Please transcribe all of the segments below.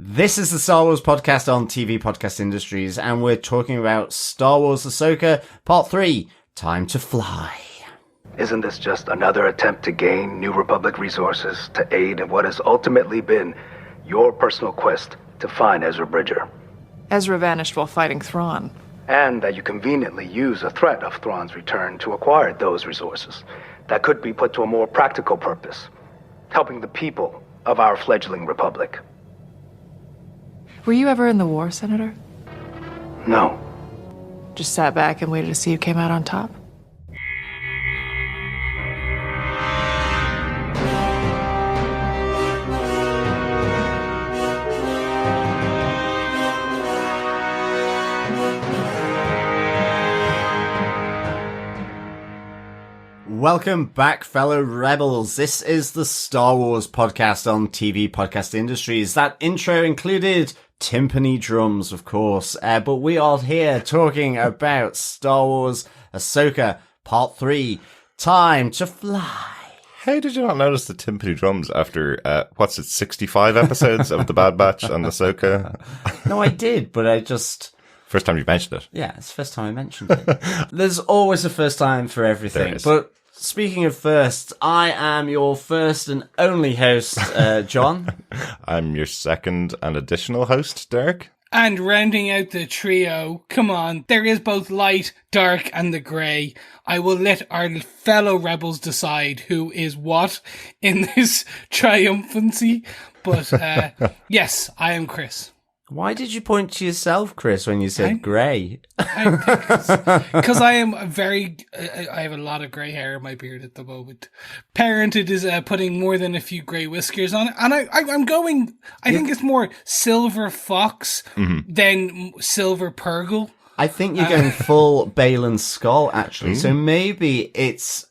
This is the Star Wars podcast on TV Podcast Industries, and we're talking about Star Wars Ahsoka, Part 3, Time to Fly. Isn't this just another attempt to gain New Republic resources to aid in what has ultimately been your personal quest to find Ezra Bridger? Ezra vanished while fighting Thrawn. And that you conveniently use a threat of Thrawn's return to acquire those resources that could be put to a more practical purpose, helping the people of our fledgling republic. Were you ever in the war, Senator? No. Just sat back and waited to see who came out on top? Welcome back, fellow rebels. This is the Star Wars podcast on TV Podcast Industries. That intro included timpani drums, of course, but we are here talking about Star Wars Ahsoka Part 3, Time to Fly. How did you not notice the timpani drums after, 65 episodes of The Bad Batch on Ahsoka? No, I did, but I just... First time you mentioned it. Yeah, it's the first time I mentioned it. There's always a first time for everything, but... Speaking of first, I am your first and only host, John. I'm your second and additional host, Derek. And rounding out the trio, come on, there is both light, dark, and the grey. I will let our fellow rebels decide who is what in this triumphancy. But yes, I am Chris. Why did you point to yourself, Chris, when you said grey? Because I am I have a lot of grey hair in my beard at the moment. Parented is putting more than a few grey whiskers on it. And I'm going, I think it's more silver fox than silver purgle. I think you're going full Balin Skull, actually. So maybe it's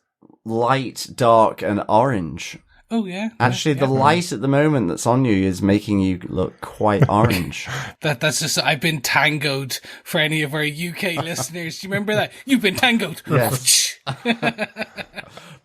light, dark, and orange. Oh, yeah. Actually, the light at the moment that's on you is making you look quite orange. That's just, I've been tangoed for any of our UK listeners. Do you remember that? You've been tangoed. Yes.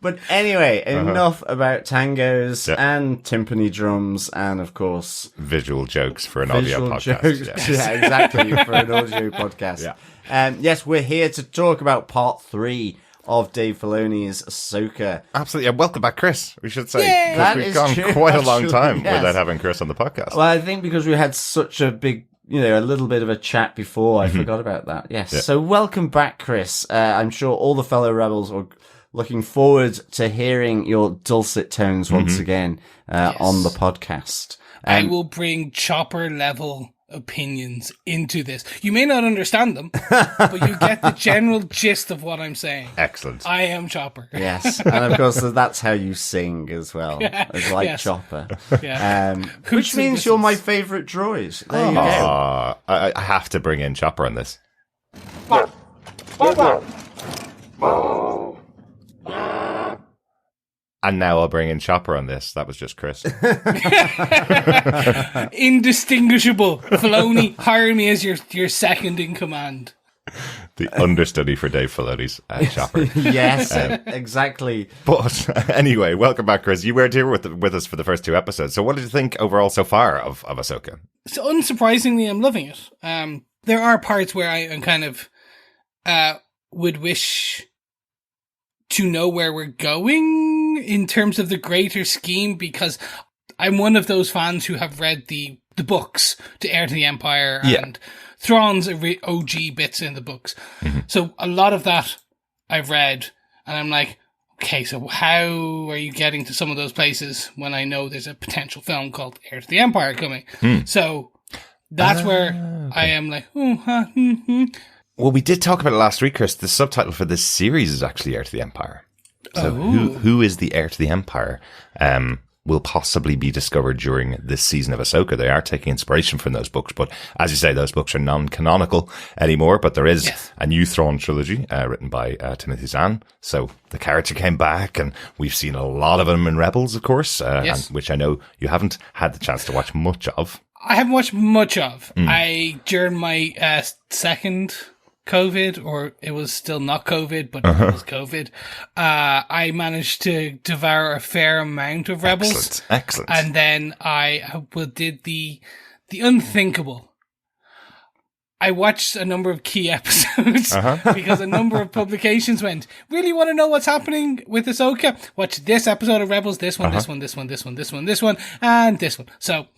But anyway, enough about tangos and timpani drums and, of course... Visual jokes for an audio podcast. Jokes. Yeah, exactly, for an audio podcast. Yeah. Yes, we're here to talk about Part 3 of Dave Filoni's Ahsoka. Absolutely. And welcome back, Chris, we should say. Yay! Because we've gone quite a long time yes. without having Chris on the podcast. Well, I think because we had such a big, a little bit of a chat before, I forgot about that. Yes. Yeah. So welcome back, Chris. I'm sure all the fellow rebels are looking forward to hearing your dulcet tones once again on the podcast. I will bring chopper level opinions into this. You may not understand them, but you get the general gist of what I'm saying. Excellent. I am Chopper. Yes, and of course that's how you sing as well, as like Chopper. Yeah. Which means you're my favourite droid. There you go. I have to bring in Chopper on this. And now I'll bring in Chopper on this. That was just Chris. Indistinguishable. Filoni, hire me as your second in command. The understudy for Dave Filoni's Chopper. Yes, exactly. But anyway, welcome back, Chris. You weren't here with us for the first two episodes. So what did you think overall so far of Ahsoka? So unsurprisingly, I'm loving it. There are parts where I am kind of would wish to know where we're going in terms of the greater scheme, because I'm one of those fans who have read the books to Heir to the Empire and Thrawn's OG bits in the books. So a lot of that I've read, and I'm like, okay, so how are you getting to some of those places when I know there's a potential film called Heir to the Empire coming? So that's where I am like, Well, we did talk about it last week, Chris. The subtitle for this series is actually Heir to the Empire. So who is the heir to the Empire will possibly be discovered during this season of Ahsoka. They are taking inspiration from those books, but as you say, those books are non-canonical anymore, but there is a new Thrawn trilogy written by Timothy Zahn. So the character came back, and we've seen a lot of him in Rebels, of course, and, which I know you haven't had the chance to watch much of. I haven't watched much of. During my second COVID, or it was still not COVID, but it was COVID, I managed to devour a fair amount of Rebels. Excellent. And then I did the the unthinkable. I watched a number of key episodes because a number of publications went, really want to know what's happening with Ahsoka? Watch this episode of Rebels, this one, this one, this one, this one, this one, this one, and this one. So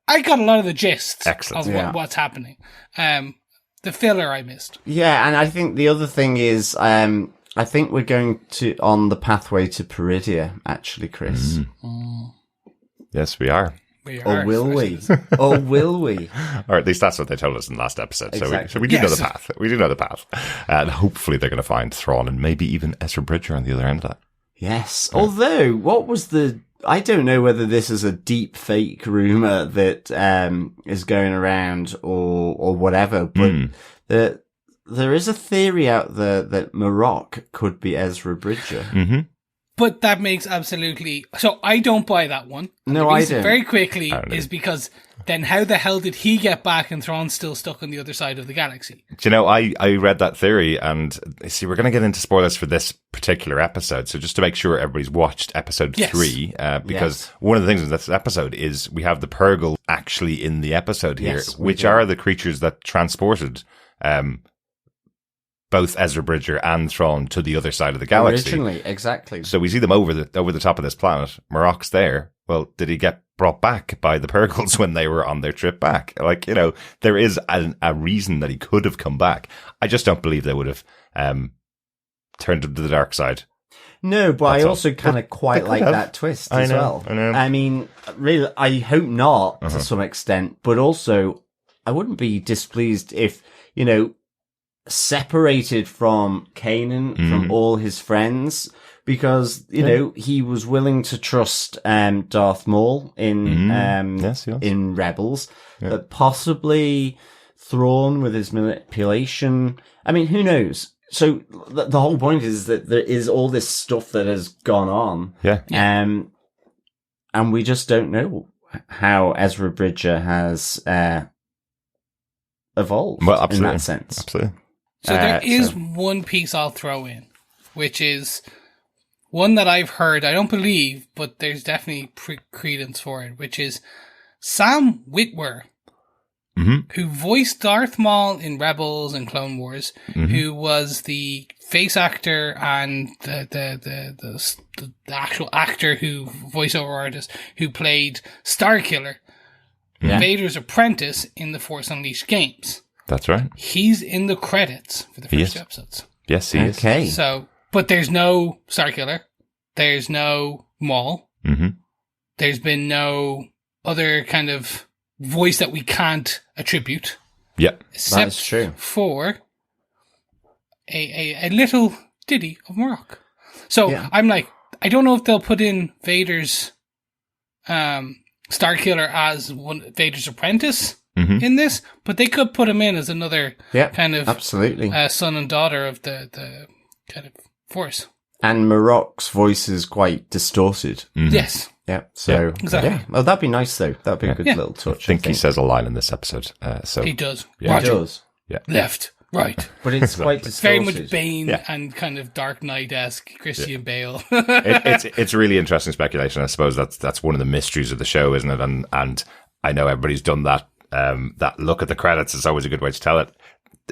I got a lot of the gist of what's happening. The filler I missed. Yeah, and I think the other thing is, I think we're going on the pathway to Peridia, actually, Chris. Yes, we are. Or will we? Or will we? Or at least that's what they told us in the last episode. Exactly. So we do know the path. We do know the path. And hopefully they're going to find Thrawn and maybe even Ezra Bridger on the other end of that. Yes. Although, what was I don't know whether this is a deep fake rumor that is going around or whatever, but there is a theory out there that Marrok could be Ezra Bridger. Mm-hmm. But that makes absolutely... So I don't buy that one. No, I don't. Very quickly is because then how the hell did he get back and Thrawn's still stuck on the other side of the galaxy? Do you know, I read that theory and see, we're going to get into spoilers for this particular episode. So just to make sure everybody's watched episode 3, because one of the things in this episode is we have the Purrgil actually in the episode here, which are the creatures that transported both Ezra Bridger and Thrawn to the other side of the galaxy. Originally, exactly. So we see them over the top of this planet. Marrok's there. Well, did he get brought back by the Purrgils when they were on their trip back? Like, you know, there is a reason that he could have come back. I just don't believe they would have turned him to the dark side. No, but I also kind of quite like that twist as well. I know. I mean, really, I hope not to some extent, but also I wouldn't be displeased if, you know, separated from Kanan, from all his friends, because, you know, he was willing to trust Darth Maul in in Rebels, but possibly Thrawn with his manipulation. I mean, who knows? So the whole point is that there is all this stuff that has gone on. And we just don't know how Ezra Bridger has evolved in that sense. Absolutely. So there is one piece I'll throw in, which is one that I've heard, I don't believe, but there's definitely credence for it, which is Sam Witwer, who voiced Darth Maul in Rebels and Clone Wars, who was the face actor and the actual actor voiceover artist who played Starkiller, Vader's apprentice in the Force Unleashed games. That's right. He's in the credits for the first 2 episodes. Yes, he is. Okay. So, but there's no Starkiller. There's no Maul. There's been no other kind of voice that we can't attribute. Yeah, that's true. For a little ditty of Marrok. So I'm like, I don't know if they'll put in Vader's Starkiller as Vader's apprentice in this, but they could put him in as another kind of absolutely son and daughter of the kind of Force. And Marrok's voice is quite distorted. Yes. Yeah. So exactly. Well, that'd be nice though. That'd be a good little touch. I think he says a line in this episode. So he does. Yeah, he does. Yeah. Left. Right. But it's quite distorted. Very much Bane and kind of Dark Knight-esque Christian Bale. It's really interesting speculation. I suppose that's one of the mysteries of the show, isn't it? And I know everybody's done that. That look at the credits is always a good way to tell it.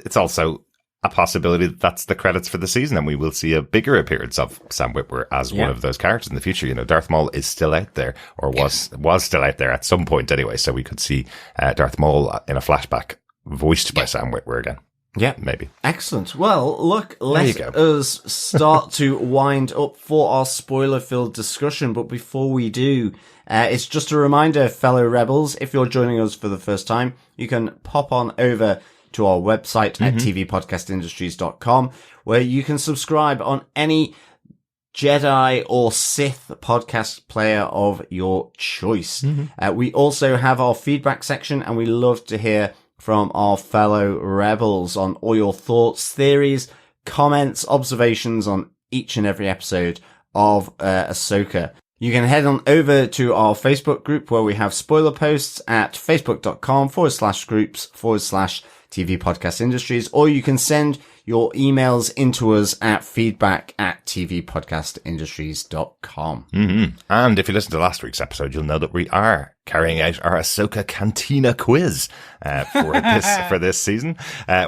It's also a possibility that that's the credits for the season, and we will see a bigger appearance of Sam Witwer as one of those characters in the future. You know, Darth Maul is still out there, or was still out there at some point anyway. So we could see Darth Maul in a flashback voiced by Sam Witwer again. Yeah, maybe. Excellent. Well, look, let us start to wind up for our spoiler-filled discussion. But before we do, it's just a reminder, fellow rebels, if you're joining us for the first time, you can pop on over to our website at tvpodcastindustries.com, where you can subscribe on any Jedi or Sith podcast player of your choice. We also have our feedback section, and we love to hear from our fellow rebels on all your thoughts, theories, comments, observations on each and every episode of Ahsoka. You can head on over to our Facebook group where we have spoiler posts at facebook.com/groups/ TV Podcast Industries, or you can send your emails into us at feedback@tvpodcastindustries.com. Mm-hmm. And if you listen to last week's episode, you'll know that we are carrying out our Ahsoka Cantina quiz for this season.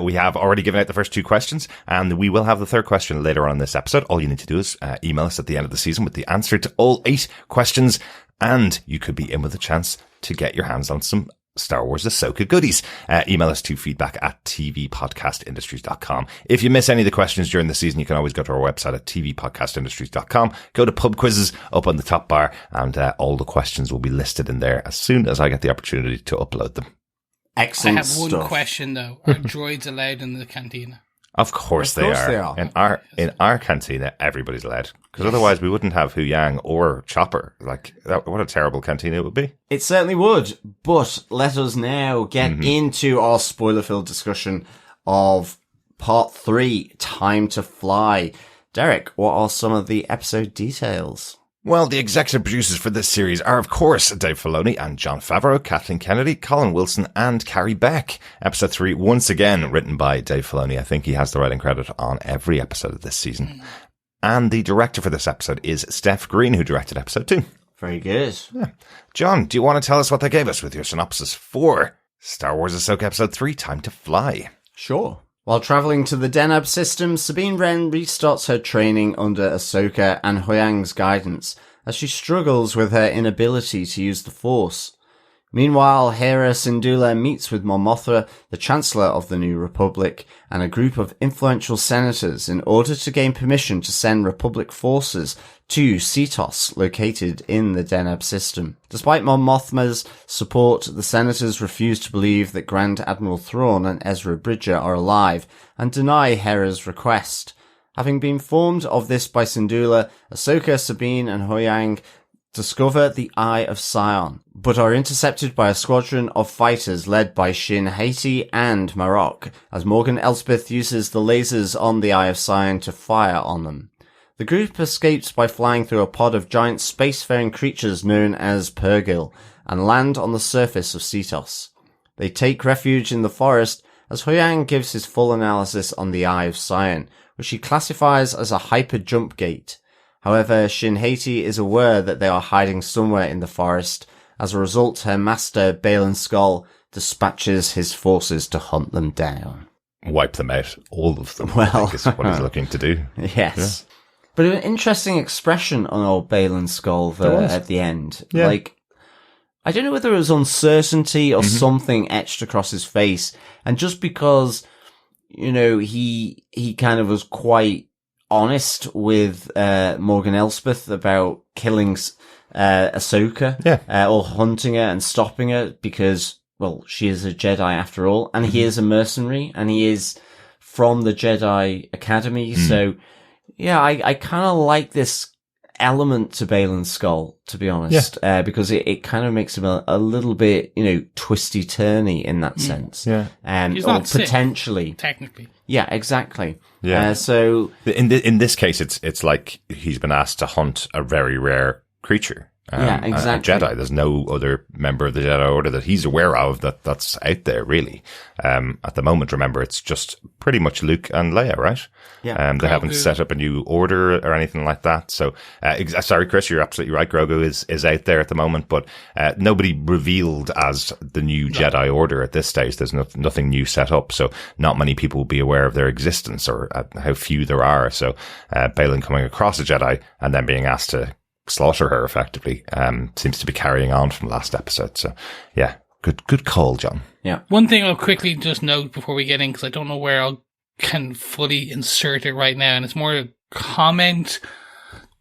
We have already given out the first 2 questions, and we will have the 3rd question later on in this episode. All you need to do is email us at the end of the season with the answer to all 8 questions, and you could be in with a chance to get your hands on some Star Wars Ahsoka goodies. Email us to feedback@tvpodcastindustries.com. If you miss any of the questions during the season, you can always go to our website at tvpodcastindustries.com. Go to pub quizzes up on the top bar, and all the questions will be listed in there as soon as I get the opportunity to upload them. Excellent I have one stuff. question though. Are droids allowed in the cantina? Of course they are. In our cantina, everybody's allowed. Because otherwise we wouldn't have Huyang or Chopper. Like, what a terrible cantina it would be. It certainly would. But let us now get into our spoiler-filled discussion of Part 3, Time to Fly. Derek, what are some of the episode details? Well, the executive producers for this series are, of course, Dave Filoni and Jon Favreau, Kathleen Kennedy, Colin Wilson, and Carrie Beck. Episode 3, once again, written by Dave Filoni. I think he has the writing credit on every episode of this season. And the director for this episode is Steph Green, who directed episode 2. Very good. Yeah. John, do you want to tell us what they gave us with your synopsis for Star Wars Ahsoka episode 3, Time to Fly? Sure. While travelling to the Denab system, Sabine Wren restarts her training under Ahsoka and Huyang's guidance as she struggles with her inability to use the Force. Meanwhile, Hera Syndulla meets with Mon Mothma, the Chancellor of the New Republic, and a group of influential senators in order to gain permission to send Republic forces to Seatos, located in the Denab system. Despite Mon Mothma's support, the senators refuse to believe that Grand Admiral Thrawn and Ezra Bridger are alive and deny Hera's request. Having been informed of this by Syndulla, Ahsoka, Sabine, and Huyang discover the Eye of Sion, but are intercepted by a squadron of fighters led by Shin Hati and Marrok, as Morgan Elsbeth uses the lasers on the Eye of Sion to fire on them. The group escapes by flying through a pod of giant spacefaring creatures known as Purgil, and land on the surface of Seatos. They take refuge in the forest as Huyang gives his full analysis on the Eye of Sion, which he classifies as a hyper jump gate. However, Shin Hati is aware that they are hiding somewhere in the forest. As a result, her master, Baylan Skoll, dispatches his forces to hunt them down. Wipe them out, all of them, well, I think is what he's looking to do. Yes. Yeah. But an interesting expression on old Baylan Skoll at the end. Yeah. Like, I don't know whether it was uncertainty or something etched across his face. And just because, you know, he kind of was quite honest with Morgan Elsbeth about killing Ahsoka, or hunting her and stopping her because, well, she is a Jedi after all, and he is a mercenary, and he is from the Jedi Academy. So, yeah, I kind of like this element to Baylan Skoll, to be honest, because it kind of makes him a little bit, you know, twisty-turny in that sense. Yeah. He's or not potentially. Sith, technically. Yeah, exactly. Yeah. So in this case, it's like he's been asked to hunt a very rare creature. Yeah, exactly. A Jedi. There's no other member of the Jedi Order that he's aware of that's out there, really. At the moment, remember, it's just pretty much Luke and Leia, right? Yeah. They haven't set up a new order or anything like that. So, sorry, Chris, you're absolutely right. Grogu is out there at the moment, but nobody revealed as the new Jedi Order at this stage. There's nothing new set up, so not many people will be aware of their existence or how few there are. So, Baylan coming across a Jedi and then being asked to slaughter her effectively seems to be carrying on from last episode. So yeah, good call, John. Yeah. One thing I'll quickly just note before we get in, because I don't know where I can fully insert it right now, and it's more a comment.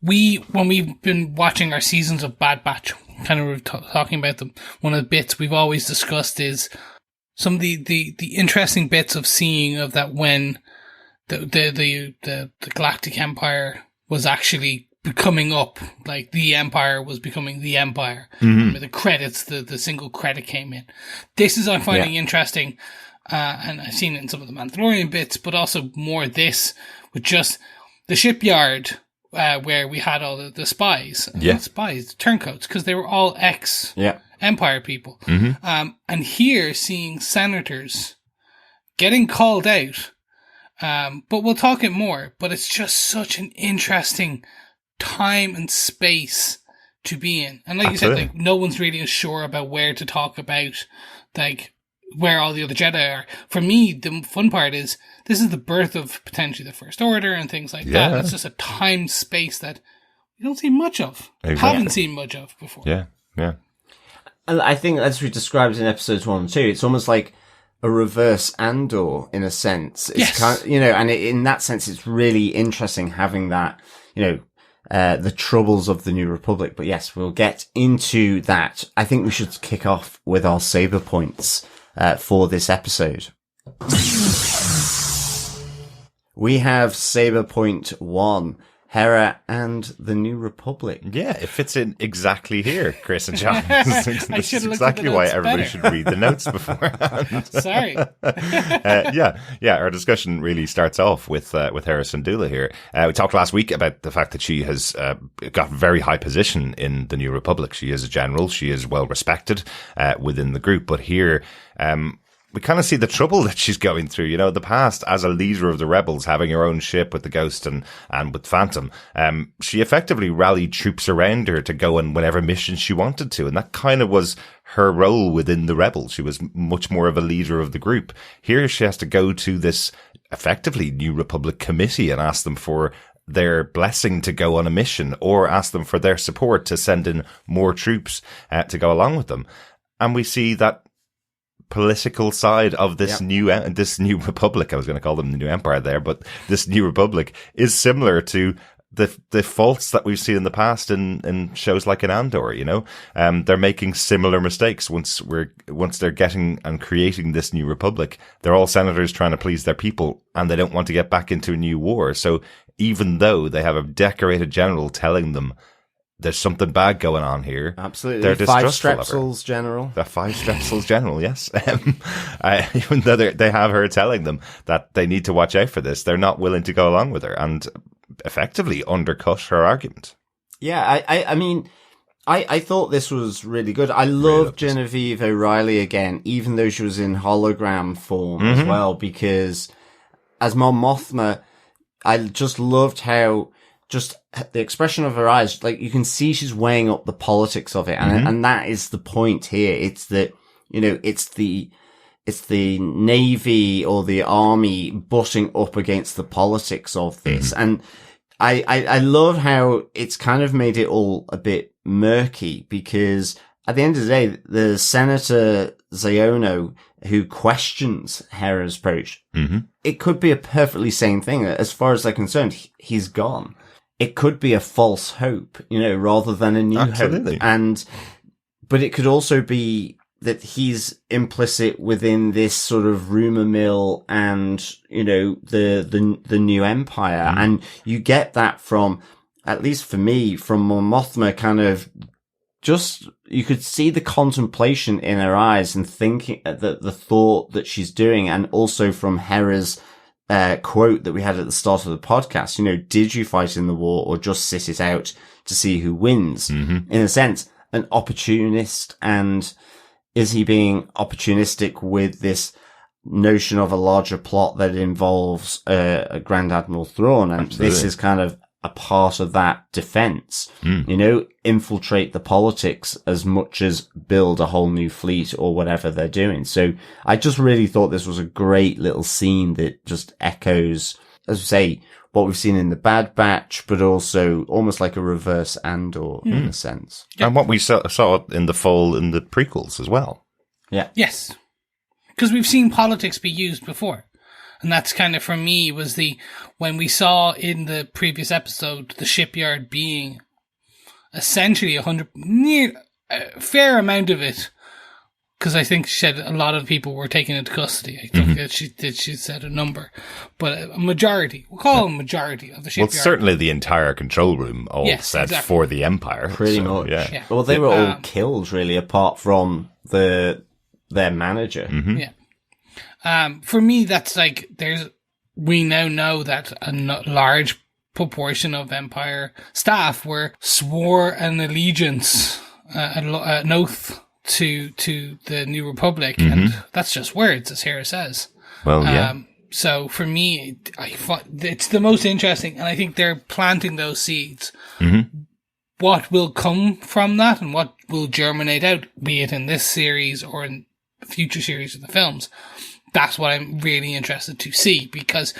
When we've been watching our seasons of Bad Batch, kind of talking about them, one of the bits we've always discussed is some of the interesting bits of seeing of that when the Galactic Empire was actually becoming up, like the Empire was becoming the Empire. With the credits, the single credit came in. This is I'm finding interesting, and I've seen it in some of the Mandalorian bits, but also more this with just the shipyard where we had all the spies, turncoats, because they were all ex Empire people, and here seeing senators getting called out. But we'll talk it more. But it's just such an interesting time and space to be in. And like Absolutely. you said, like, no one's really sure about where to talk about, like, where all the other Jedi are. For me, the fun part is this is the birth of potentially the First Order and things like that. It's just a time space that we don't see much of. Exactly. Haven't seen much of before. Yeah. And I think, as we described in episodes 1 and 2, it's almost like a reverse Andor in a sense. It's Yes. kind of, and in that sense, it's really interesting having that, the troubles of the New Republic. But yes, we'll get into that. I think we should kick off with our saber points for this episode. We have saber point 1. Hera and the New Republic. Yeah, it fits in exactly here, Chris and John. I This should is have looked at exactly the why notes everybody better. should read the notes beforehand. Sorry. Our discussion really starts off with Hera Syndulla here. We talked last week about the fact that she has got a very high position in the New Republic. She is a general. She is well respected within the group. But here, we kind of see the trouble that she's going through. The past as a leader of the rebels, having her own ship with the Ghost and with Phantom, she effectively rallied troops around her to go on whatever mission she wanted to. And that kind of was her role within the rebels. She was much more of a leader of the group. Here she has to go to this effectively New Republic committee and ask them for their blessing to go on a mission, or ask them for their support to send in more troops to go along with them. And we see that political side of this new republic. I was going to call them the new empire there, but this new republic is similar to the faults that we've seen in the past in shows like in Andor. They're making similar mistakes once they're getting and creating this new republic. They're all senators trying to please their people, and they don't want to get back into a new war. So even though they have a decorated general telling them there's something bad going on here. Absolutely. They're 5 distrustful of her. Strepsils general. The 5 Strepsils general, yes. Even though they have her telling them that they need to watch out for this, they're not willing to go along with her and effectively undercut her argument. Yeah, I mean, I thought this was really good. I loved Genevieve O'Reilly again, even though she was in hologram form as well, because as Mon Mothma, I just loved how just the expression of her eyes, like you can see she's weighing up the politics of it. And that is the point here. It's that, it's the Navy or the Army butting up against the politics of this. And I love how it's kind of made it all a bit murky, because at the end of the day, the Senator Ziono who questions Hera's approach, it could be a perfectly sane thing. As far as they're concerned, he's gone. It could be a false hope, rather than a new Absolutely. hope. But it could also be that he's implicit within this sort of rumor mill and, the new empire. And you get that from, at least for me, from Mon Mothma kind of just, you could see the contemplation in her eyes and thinking the thought that she's doing. And also from Hera's quote that we had at the start of the podcast, did you fight in the war or just sit it out to see who wins? In a sense, an opportunist. And is he being opportunistic with this notion of a larger plot that involves a Grand Admiral Thrawn? And Absolutely. This is kind of a part of that defense, infiltrate the politics as much as build a whole new fleet or whatever they're doing. So I just really thought this was a great little scene that just echoes, as I say, what we've seen in the Bad Batch, but also almost like a reverse Andor in a sense. And what we saw in the prequels as well. Yeah. Yes. Because we've seen politics be used before. And that's kind of, for me, was when we saw in the previous episode, the shipyard being essentially a fair amount of it, because I think she said a lot of people were taken into custody. I think that she said a number, but a majority, we'll call them majority of the shipyard. Well, certainly the entire control room all set exactly. for the Empire. Pretty So, much. Yeah. Well, they were all killed, really, apart from their manager. Yeah. For me, that's like, we now know that a large proportion of Empire staff swore an allegiance, an oath to the New Republic, and that's just words, as Hera says. Well, yeah. So for me, it's the most interesting, and I think they're planting those seeds. Mm-hmm. What will come from that and what will germinate out, be it in this series or in future series of the films, that's what I'm really interested to see, because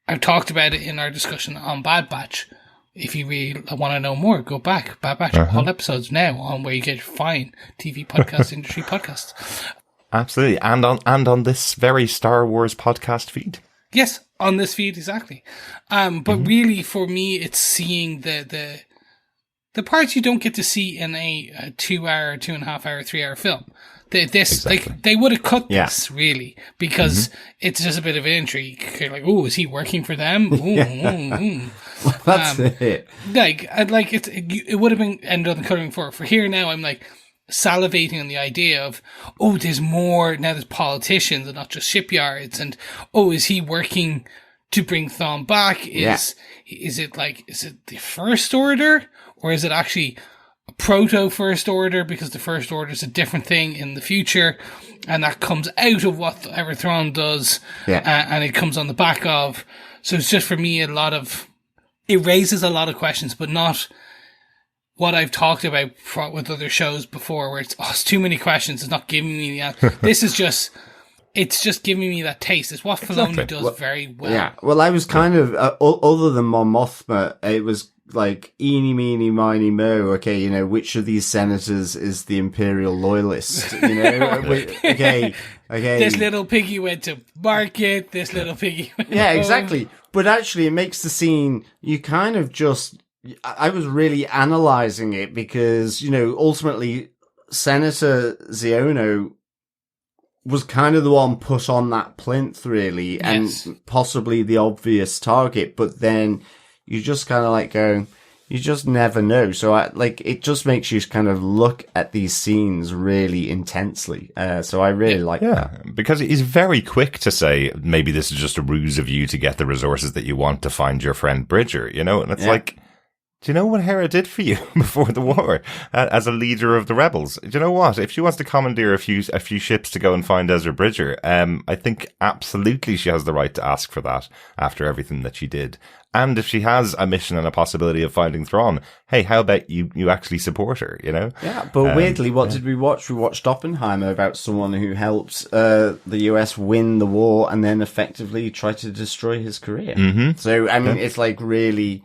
I've talked about it in our discussion on Bad Batch. If you really want to know more, go back. Bad Batch, all episodes now on where you get fine TV podcast, industry podcasts. Absolutely. And on this very Star Wars podcast feed. Yes, on this feed, exactly. But really, for me, it's seeing the parts you don't get to see in a 2-hour, 2.5-hour, 3-hour film. They would have cut this, really, because it's just a bit of an intrigue. You're like, oh, is he working for them? Ooh. Well, that's it. It would have been ended on the cutting floor. For here now, I'm like salivating on the idea of, oh, there's more, now there's politicians and not just shipyards, and oh, is he working to bring Thrawn back? Is it the First Order, or is it actually a proto First Order, because the First Order is a different thing in the future, and that comes out of whatever Thrawn does, and it comes on the back of. So it's just, for me, it raises a lot of questions, but not what I've talked about with other shows before, where it's too many questions. It's not giving me the answer. This is just, it's just giving me that taste. It's what Filoni does very well. Yeah. Well, I was kind of, other than Mon Mothma, it was like, eeny, meeny, miny, mo. Okay, which of these senators is the imperial loyalist? Okay. This little piggy went to market. This little piggy went Yeah, exactly. But actually, it makes the scene, you kind of just, I was really analysing it, because, ultimately, Senator Xiono was kind of the one put on that plinth, really, and possibly the obvious target, but then you just kind of like go, you just never know. So it just makes you kind of look at these scenes really intensely. So I really like that. Because he's very quick to say, maybe this is just a ruse of you to get the resources that you want to find your friend Bridger, and it's like, do you know what Hera did for you before the war as a leader of the rebels? Do you know what? If she wants to commandeer a few ships to go and find Ezra Bridger, I think absolutely she has the right to ask for that after everything that she did. And if she has a mission and a possibility of finding Thrawn, hey, how about you actually support her, Yeah, but weirdly, what did we watch? We watched Oppenheimer, about someone who helped the US win the war and then effectively try to destroy his career. Mm-hmm. So, I mean, it's like really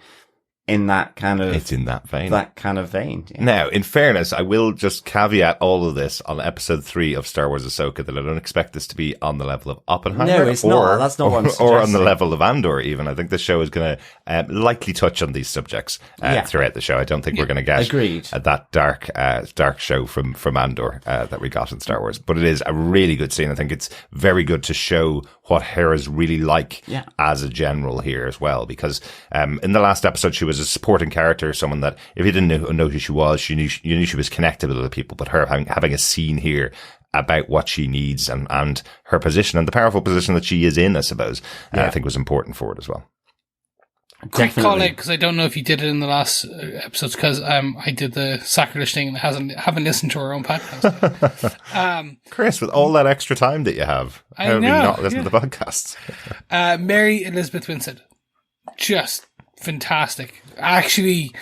in that kind of... It's in that vein. That kind of vein. Yeah. Now, in fairness, I will just caveat all of this on episode 3 of Star Wars Ahsoka, that I don't expect this to be on the level of Oppenheimer. No, it's not. That's not what I'm suggesting. Or on the level of Andor, even. I think the show is going to likely touch on these subjects throughout the show. I don't think we're going to get that dark show from Andor that we got in Star Wars. But it is a really good scene. I think it's very good to show what Hera's really like as a general here as well. Because in the last episode, she was a supporting character, someone that if you didn't know who she was, you knew she was connected with other people. But her having a scene here about what she needs and her position and the powerful position that she is in, I suppose, I think was important for it as well. Quick call out, because I don't know if you did it in the last episodes, because I did the sacrilege thing and haven't listened to our own podcast. Chris, with all that extra time that you have, how have you not listened to the podcasts? Mary Elizabeth Winstead, just fantastic. Actually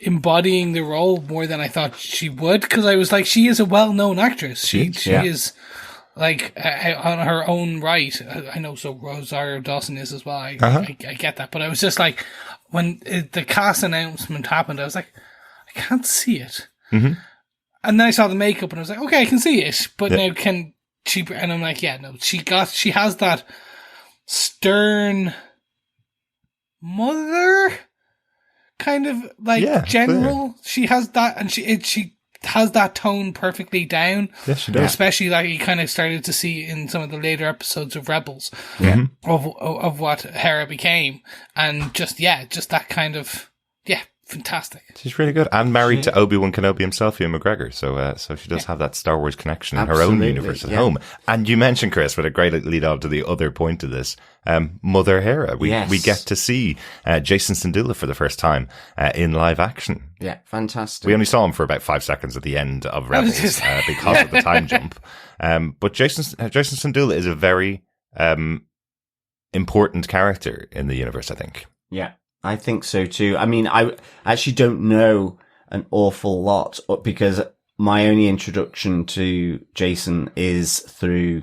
embodying the role more than I thought she would, because I was like, she is a well-known actress. She is like on her own right. I know, so Rosario Dawson is as well. I get that, but I was just like, when the cast announcement happened, I was like, I can't see it. Mm-hmm. And then I saw the makeup, and I was like, okay, I can see it, but now can she? And I'm like, no, she has that stern mother kind of like general. She has that, and she has that tone perfectly down. Yes, she does. Especially like you kind of started to see in some of the later episodes of Rebels, of what Hera became, and just that kind of fantastic. She's really good, and married to Obi-Wan Kenobi himself, Ian McGregor. So she does have that Star Wars connection in her own universe at home. And you mentioned, Chris, with a great lead on to the other point of this, Mother Hera. We get to see Jason Syndulla for the first time in live action. Yeah, fantastic. We only saw him for about 5 seconds at the end of Rebels because of the time jump. But Jason Syndulla is a very important character in the universe, I think. Yeah, I think so too. I mean, I actually don't know an awful lot because my only introduction to Jason is through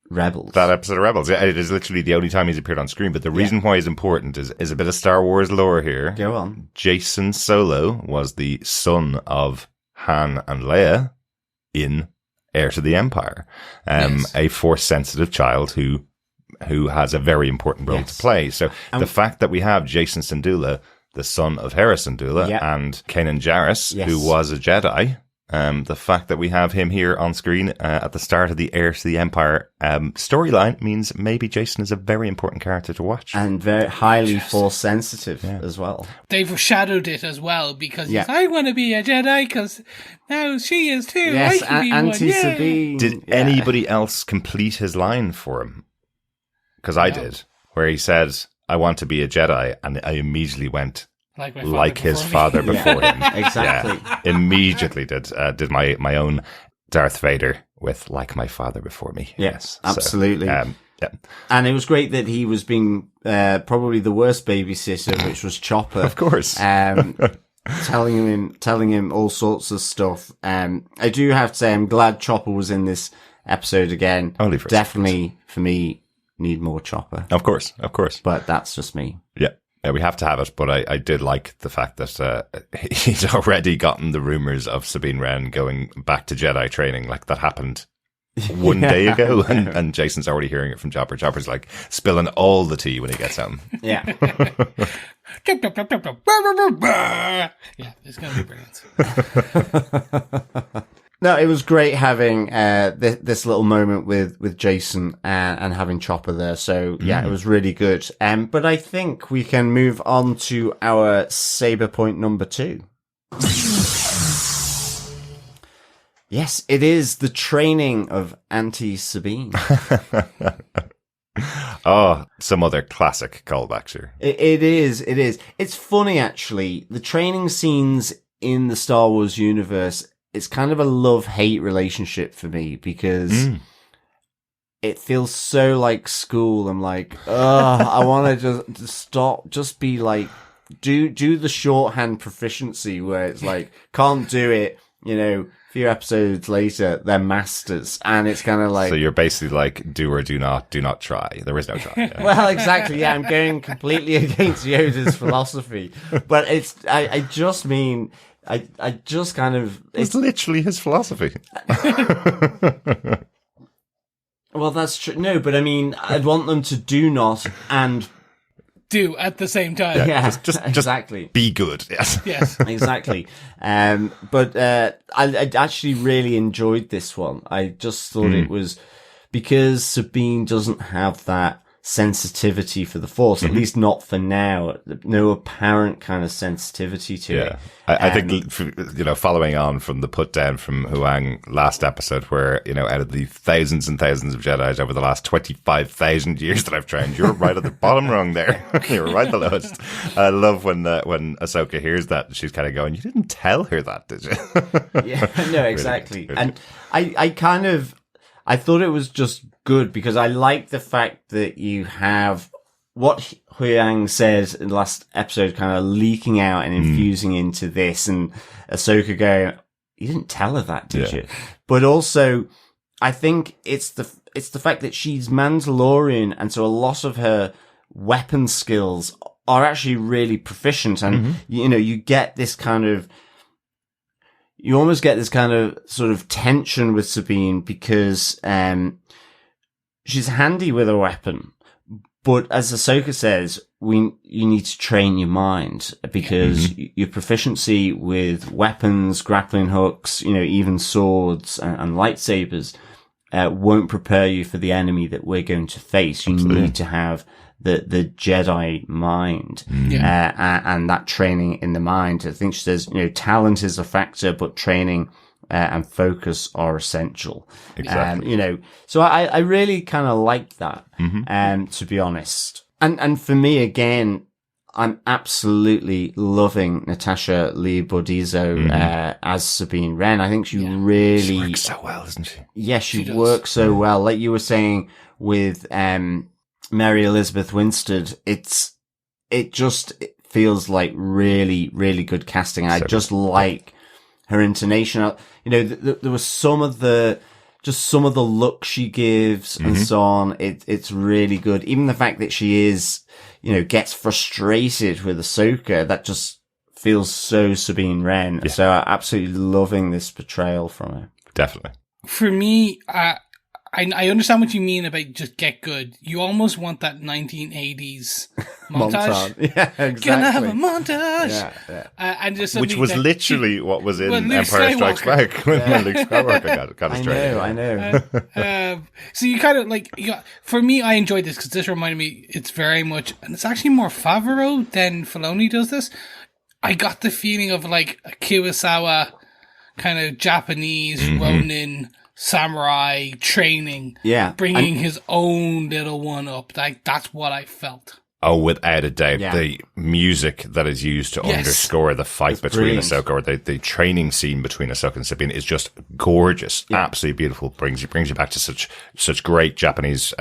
Rebels. That episode of Rebels. Yeah, it is literally the only time he's appeared on screen. But the reason why he's important is a bit of Star Wars lore here. Go on. Jason Solo was the son of Han and Leia in Heir to the Empire. A Force-sensitive child who has a very important role to play. So the fact that we have Jason Syndulla, the son of Hera Syndulla, and Kanan Jarrus, who was a Jedi, the fact that we have him here on screen at the start of the Heir to the Empire storyline means maybe Jason is a very important character to watch. And very highly Force sensitive as well. They've foreshadowed it as well because he's, I want to be a Jedi because now she is too. Yes, I can be one. Sabine. Did anybody else complete his line for him? Because I did, where he said, I want to be a Jedi, and I immediately went, like his father before him. Exactly. Yeah, immediately did my own Darth Vader with like my father before me. Yes, absolutely. So, and it was great that he was being probably the worst babysitter, which was Chopper. Of course. telling him all sorts of stuff. I do have to say, I'm glad Chopper was in this episode again. Only for definitely for me. Need more Chopper. Of course. But that's just me. Yeah, we have to have it. But I did like the fact that he's already gotten the rumors of Sabine Wren going back to Jedi training. Like that happened one day ago. And Jason's already hearing it from Chopper. Chopper's like spilling all the tea when he gets home. Yeah. Yeah, it's going to be brilliant. No, it was great having this little moment with Jason and having Chopper there. So yeah, it was really good. But I think we can move on to our saber point number 2. Yes, it is the training of Auntie Sabine. Oh, some other classic callbacks here. It is. It's funny, actually. The training scenes in the Star Wars universe, it's kind of a love-hate relationship for me because it feels so like school. I'm like, I want to just stop, just be like, do the shorthand proficiency where it's like, can't do it, a few episodes later, they're masters. And it's kind of like... So you're basically like, do or do not try. There is no try. Yeah. Well, exactly. Yeah, I'm going completely against Yoda's philosophy. But I just mean... I just kind of... It's literally his philosophy. Well, that's true. No, but I mean, I'd want them to do not and... do at the same time. Yeah, just exactly. Be good. Yes. Exactly. But I actually really enjoyed this one. I just thought it was... Because Sabine doesn't have that sensitivity for the Force, at least not for now. No apparent kind of sensitivity to it. I think, following on from the put down from Huyang last episode where, out of the thousands and thousands of Jedi over the last 25,000 years that I've trained, you're right at the bottom rung there. You're right the lowest. I love when Ahsoka hears that, she's kind of going, you didn't tell her that, did you? Yeah, no, exactly. Really and I thought it was just good because I like the fact that you have what Huyang says in the last episode kind of leaking out and infusing into this, and Ahsoka going, you didn't tell her that, did you? But also, I think it's the fact that she's Mandalorian, and so a lot of her weapon skills are actually really proficient, and you get this kind of... You almost get this kind of sort of tension with Sabine because she's handy with a weapon, but as Ahsoka says, you need to train your mind because your proficiency with weapons, grappling hooks, even swords and lightsabers won't prepare you for the enemy that we're going to face. You need to have the Jedi mind, and that training in the mind. I think she says, talent is a factor, but training and focus are essential. Exactly. So I really kind of like that, to be honest. And for me, again, I'm absolutely loving Natasha Leigh Bordizzo as Sabine Wren. I think she really... She works so well, doesn't she? Yeah, she works so well. Like you were saying with Mary Elizabeth Winstead, it feels like really, really good casting. I just like her intonation. There was some of the look she gives and so on. It's really good. Even the fact that she is, gets frustrated with Ahsoka, that just feels so Sabine Wren. Yeah. So I'm absolutely loving this portrayal from her. Definitely. For me, I understand what you mean about just get good. You almost want that 1980s montage. Yeah, exactly. Gonna have a montage. Yeah. And just which was literally what was in Empire Strikes Back when Luke Skywalker got his training. I know. So you kind of for me, I enjoyed this because this reminded me, it's very much, and it's actually more Favreau than Filoni does this. I got the feeling of like a Kurosawa kind of Japanese Ronin samurai training, bringing his own little one up. Like, that's what I felt. Oh, without a doubt. Yeah. The music that is used to underscore the fight between Ahsoka, or the training scene between Ahsoka and Sabine, is just gorgeous. Yeah. Absolutely beautiful. Brings you back to such great Japanese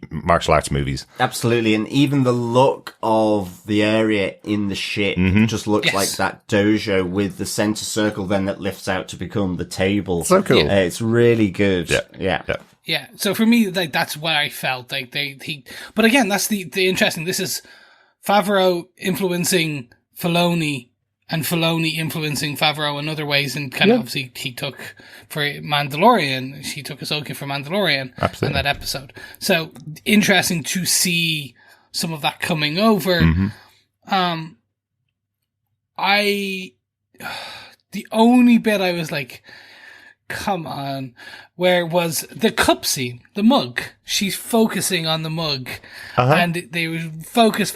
martial arts movies. Absolutely. And even the look of the area in the ship just looks like that dojo with the center circle then that lifts out to become the table. So cool. It's really good. Yeah. Yeah, so for me, like, that's what I felt. Like, but again, that's the interesting. This is Favreau influencing Filoni, and Filoni influencing Favreau in other ways. And kind of obviously, he took for Mandalorian, she took Ahsoka for Mandalorian in that episode. So interesting to see some of that coming over. The only bit I was like, come on, where was the cup scene, the mug? She's focusing on the mug, and they were focus,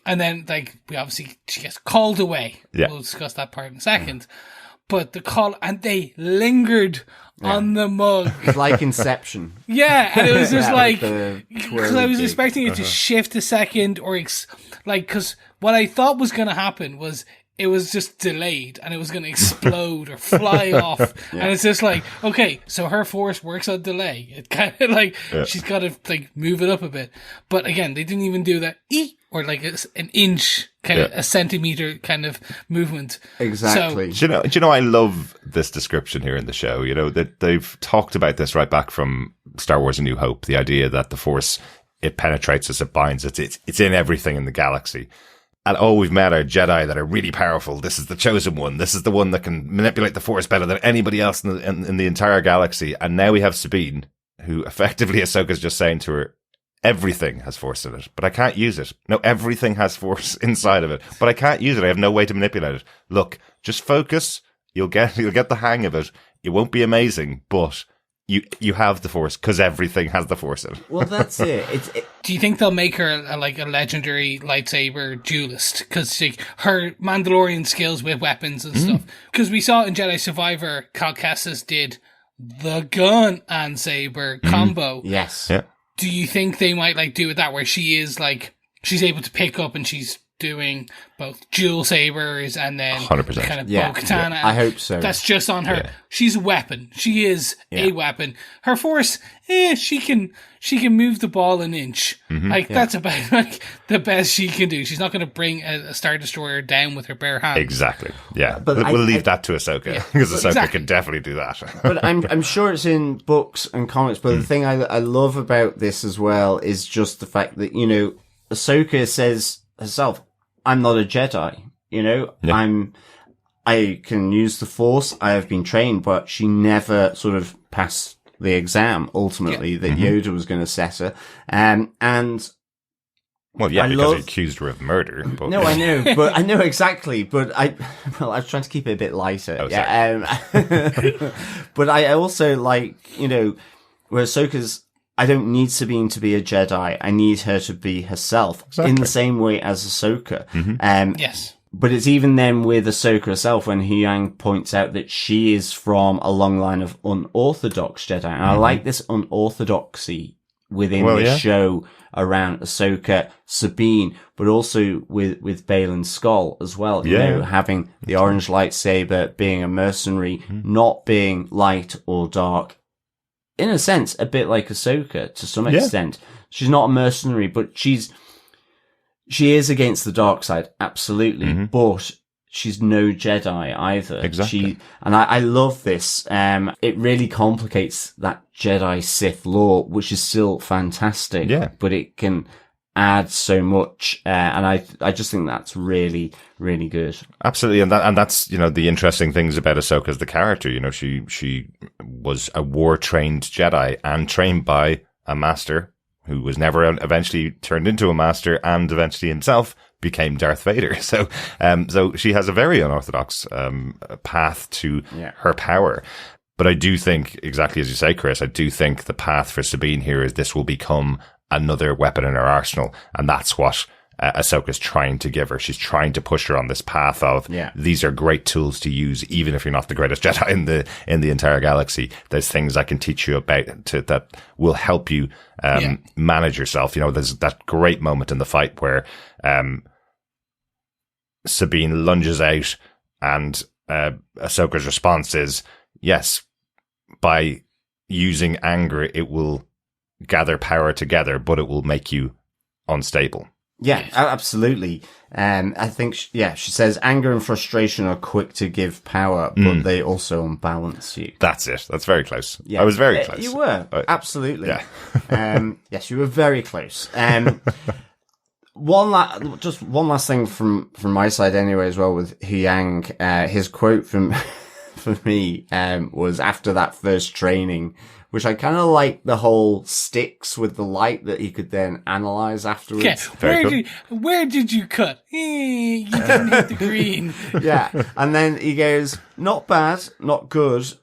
and then like she gets called away. Yeah. We'll discuss that part in a second. But the call, and they lingered on the mug, like Inception. Yeah, and it was just like, because I was expecting it to shift a second, or because what I thought was going to happen was, it was just delayed and it was going to explode or fly off. And it's just like, okay, so her force works on delay. It kind of like, she's got to like move it up a bit. But again, they didn't even do that or like an inch, kind of a centimeter kind of movement. Exactly. So, do you know, I love this description here in the show. That they've talked about this right back from Star Wars A New Hope. The idea that the force, it penetrates us, it binds us, it's in everything in the galaxy. And we've met our Jedi that are really powerful. This is the chosen one. This is the one that can manipulate the Force better than anybody else in the entire galaxy. And now we have Sabine, who effectively Ahsoka's just saying to her, everything has Force in it, but I can't use it. No, everything has Force inside of it, but I can't use it. I have no way to manipulate it. Look, just focus. You'll get the hang of it. It won't be amazing, but you have the Force because everything has the Force in it. Well, that's it. Do you think they'll make her a legendary lightsaber duelist? Because her Mandalorian skills with weapons and stuff. Because we saw in Jedi Survivor, Cal Kestis did the gun and saber combo. Yes. Yeah. Do you think they might do it that where she is she's able to pick up and she's doing both dual sabers and then 100%. kind of Bo-Katan? I hope so. That's just on her. Yeah. She's a weapon. She is a weapon. Her force, she can move the ball an inch. That's about the best she can do. She's not going to bring a Star Destroyer down with her bare hands. Exactly. Yeah, but we'll leave that to Ahsoka because Ahsoka can definitely do that. But I'm sure it's in books and comics. But the thing I love about this as well is just the fact that Ahsoka says herself, I'm not a Jedi, I can use the Force, I have been trained, but she never sort of passed the exam, ultimately, that Yoda was going to set her. Well, yeah, because he accused her of murder. But... No, I know, but I know exactly, but I was trying to keep it a bit lighter. But I also where Ahsoka's I don't need Sabine to be a Jedi. I need her to be herself in the same way as Ahsoka. Yes. But it's even then with Ahsoka herself when Huyang points out that she is from a long line of unorthodox Jedi. And I like this unorthodoxy within this show around Ahsoka, Sabine, but also with Baylan Skoll as well. You know, having the orange lightsaber, being a mercenary, not being light or dark. In a sense, a bit like Ahsoka to some extent. She's not a mercenary, but she is against the dark side, absolutely. But she's no Jedi either. Exactly. I love this. It really complicates that Jedi Sith lore, which is still fantastic. Yeah. But it can add so much. And I just think that's really, really good. Absolutely. And that's, you know, the interesting things about Ahsoka as the character. You know, she was a war-trained Jedi and trained by a master who was never eventually turned into a master and eventually himself became Darth Vader. So she has a very unorthodox, path to her power. But I do think, exactly as you say, Chris, I do think the path for Sabine here is this will become another weapon in her arsenal. And that's what Ahsoka's trying to give her. She's trying to push her on this path of these are great tools to use, even if you're not the greatest Jedi in the entire galaxy. There's things I can teach you about that will help you manage yourself. You know, there's that great moment in the fight where Sabine lunges out and Ahsoka's response is, yes, by using anger, it will gather power together, but it will make you unstable. Yeah, absolutely. I think, she says anger and frustration are quick to give power, but they also unbalance you. That's it. That's very close. Yeah. I was very close. You were. Absolutely. Yeah. Yes, you were very close. One last thing from my side anyway as well with Huyang. His quote for me, was after that first training, which I kind of like the whole sticks with the light that he could then analyze afterwards. Yeah, where did you cut? You didn't hit the green. Yeah, and then he goes, not bad, not good,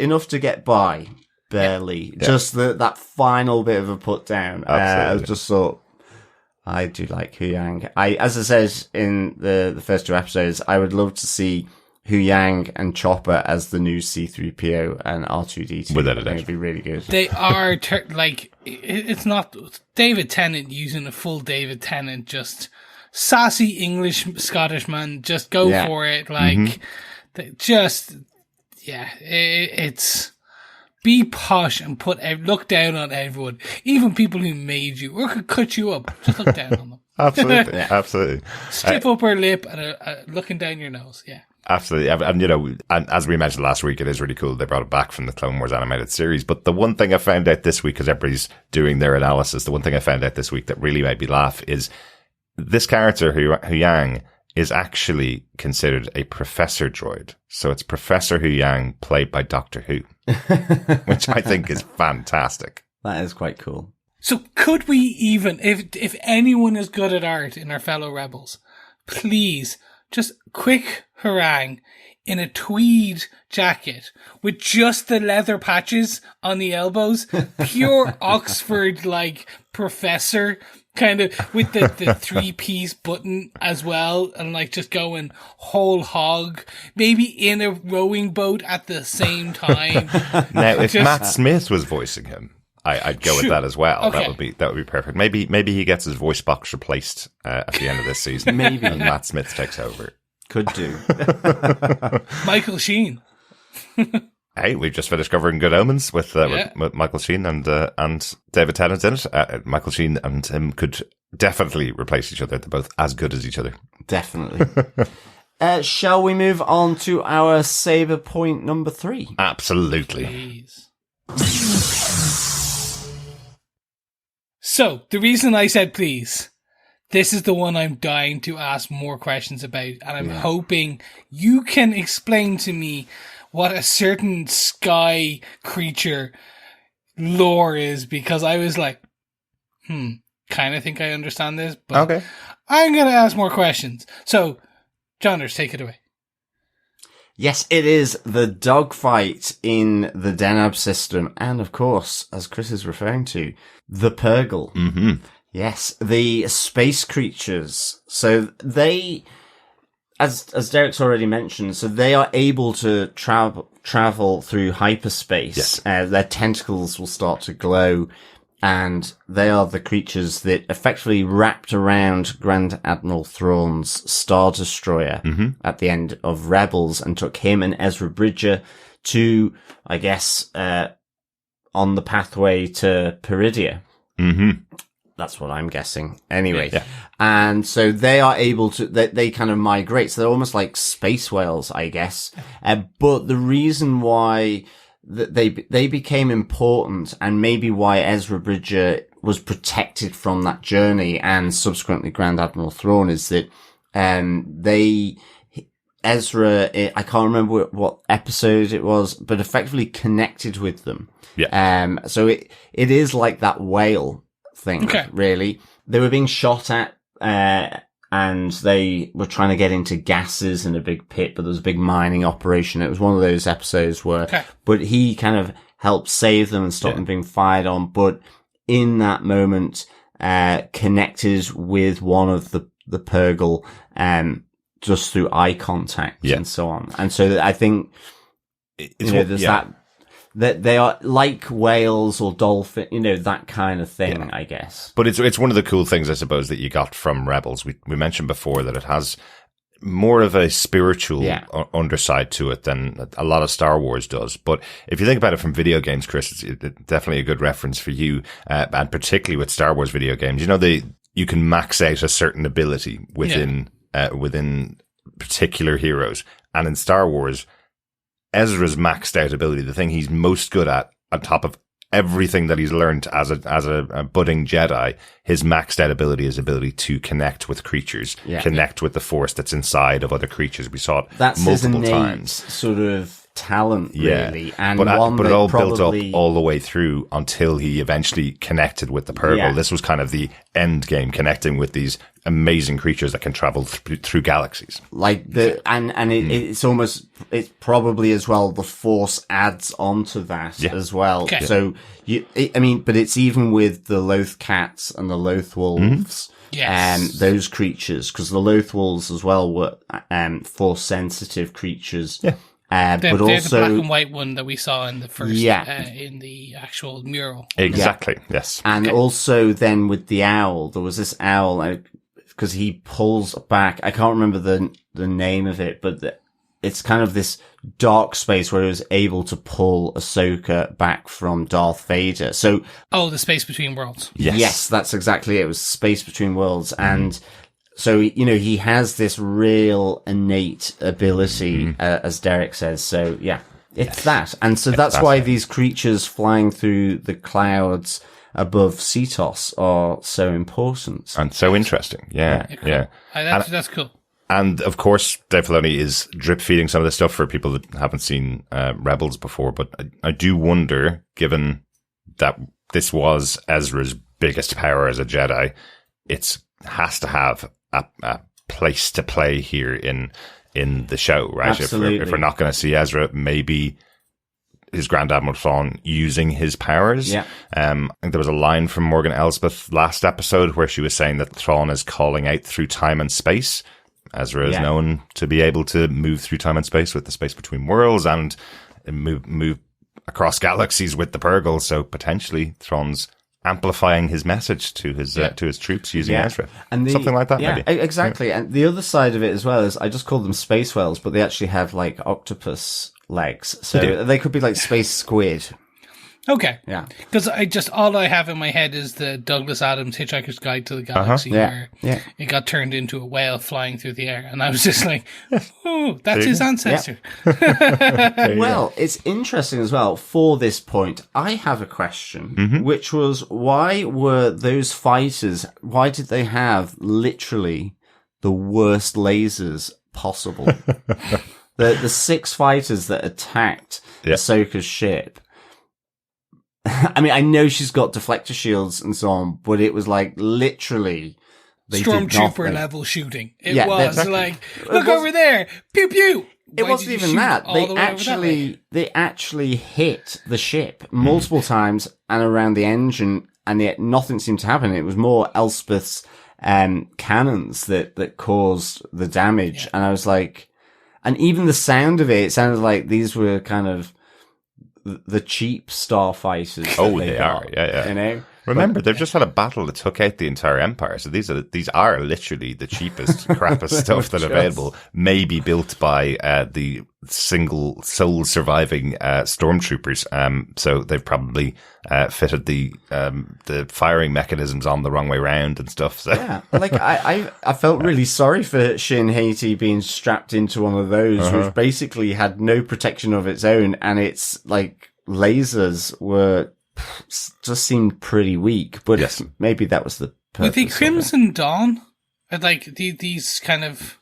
enough to get by, barely. Yeah. Just that final bit of a put down. I just thought, I do like Huyang. As I said in the first two episodes, I would love to see Huyang and Chopper as the new C-3PO and R2-D2. Without a doubt. It'd be really good. They are, it's not David Tennant using a full David Tennant, just sassy English Scottish man, just go for it. It's be posh and look down on everyone, even people who made you or could cut you up. Just look down on them. Absolutely, absolutely. Stiff upper lip and looking down your nose. Yeah. Absolutely. And, you know, and as we mentioned last week, it is really cool they brought it back from the Clone Wars animated series. But the one thing I found out this week, because everybody's doing their analysis, the one thing I found out this week that really made me laugh is this character, Huyang, is actually considered a professor droid. So it's Professor Huyang played by Doctor Who, which I think is fantastic. That is quite cool. So could we even, if anyone is good at art in our fellow rebels, please just quick harangue in a tweed jacket with just the leather patches on the elbows, pure Oxford professor kind of with the 3-piece button as well, and just going whole hog, maybe in a rowing boat at the same time. Now, if Matt Smith was voicing him, I'd go with that as well. Okay. That would be perfect. Maybe he gets his voice box replaced at the end of this season. Maybe and Matt Smith takes over. Could do. Michael Sheen. Hey, we've just finished covering Good Omens with Michael Sheen and David Tennant in it. Michael Sheen and him could definitely replace each other. They're both as good as each other. Definitely. Shall we move on to our saber point number 3? Absolutely. Please. So, the reason I said please, this is the one I'm dying to ask more questions about, and I'm hoping you can explain to me what a certain sky creature lore is, because I was like, kind of think I understand this, but okay. I'm going to ask more questions. So, Johners, take it away. Yes, it is the dogfight in the Denab system. And of course, as Chris is referring to, the Purgle. Mm-hmm. Yes, the space creatures. So they, as Derek's already mentioned, so they are able to travel through hyperspace. Yes. Their tentacles will start to glow, and they are the creatures that effectively wrapped around Grand Admiral Thrawn's Star Destroyer at the end of Rebels and took him and Ezra Bridger to, I guess, on the pathway to Peridia. Mm-hmm. That's what I'm guessing. Anyway. Yeah. And so they are able to, they kind of migrate. So they're almost like space whales, I guess. But the reason why they became important, and maybe why Ezra Bridger was protected from that journey and subsequently Grand Admiral Thrawn, is that, Ezra, I can't remember what episode it was, but effectively connected with them. Yeah. So it is like that whale thing, Okay. really. They were being shot at, and they were trying to get into gases in a big pit, but there was a big mining operation. It was one of those episodes where, but he kind of helped save them and stop them being fired on. But in that moment, connected with one of the Purgle, just through eye contact and so on. And so I think, there's that they are like whales or dolphin, that kind of thing, I guess. But it's one of the cool things, I suppose, that you got from Rebels. We mentioned before that it has more of a spiritual underside to it than a lot of Star Wars does. But if you think about it from video games, Chris, it's definitely a good reference for you, and particularly with Star Wars video games. You can max out a certain ability within particular heroes. And in Star Wars, Ezra's maxed out ability, the thing he's most good at, on top of everything that he's learned as a budding Jedi, his maxed out ability is ability to connect with creatures, connect with the Force that's inside of other creatures. We saw it multiple times. Sort of talent, really, and but it all built up all the way through until he eventually connected with the Purgle. Yeah. This was kind of the end game, connecting with these amazing creatures that can travel through galaxies. Like it's probably as well the Force adds onto that as well. Okay. So but it's even with the Loth Cats and the Loth Wolves. Yes. Those creatures, because the Loth Wolves as well were Force sensitive creatures. Yeah. They're but also the black and white one that we saw in the first, in the actual mural. Exactly. Yes. And also then with the owl, there was this owl, because he pulls back. I can't remember the name of it, but it's kind of this dark space where he was able to pull Ahsoka back from Darth Vader. So, the space between worlds. Yes, that's exactly it. It was space between worlds, and so he has this real innate ability, as Derek says. So it's that, and so that's why these creatures flying through the clouds above Seatos are so important and so interesting. Yeah. That's cool. And of course, Dave Filoni is drip feeding some of this stuff for people that haven't seen Rebels before. But I do wonder, given that this was Ezra's biggest power as a Jedi, it has to have a place to play here in the show, right? Absolutely. If we're not going to see Ezra, maybe his Grand Admiral Thrawn using his powers. Yeah. I think there was a line from Morgan Elsbeth last episode where she was saying that Thrawn is calling out through time and space. Ezra is known to be able to move through time and space with the space between worlds and move across galaxies with the Purgle. So potentially Thrawn's amplifying his message to his troops using Ezra. And something like that, maybe. Exactly. And the other side of it as well is, I just call them space whales, but they actually have like octopus legs. So they could be like space squid. Okay. Yeah. Because all I have in my head is the Douglas Adams Hitchhiker's Guide to the Galaxy, where it got turned into a whale flying through the air. And I was just like, oh, that's his ancestor. Well, it's interesting as well, for this point, I have a question, which was, why were those fighters, why did they have literally the worst lasers possible? the 6 fighters that attacked Ahsoka's ship. I mean, I know she's got deflector shields and so on, but it was like literally Stormtrooper level shooting. It was like, look over there, pew pew. It why wasn't did you even shoot that. all the way over that way? They actually hit the ship multiple times and around the engine, and yet nothing seemed to happen. It was more Elspeth's cannons that caused the damage. Yeah. And I was like, and even the sound of it sounded like these were kind of the cheap starfighters. Oh, that they got, are. Yeah. You know? Remember, they've just had a battle that took out the entire empire. So these are literally the cheapest, crappiest stuff that are available. Maybe built by the single sole surviving stormtroopers. So they've probably fitted the firing mechanisms on the wrong way round and stuff. So. Yeah, like I felt really sorry for Shin Hati being strapped into one of those, which basically had no protection of its own, and its like lasers were just seemed pretty weak. But yes. Maybe that was the purpose. With the Crimson Dawn, like these kind of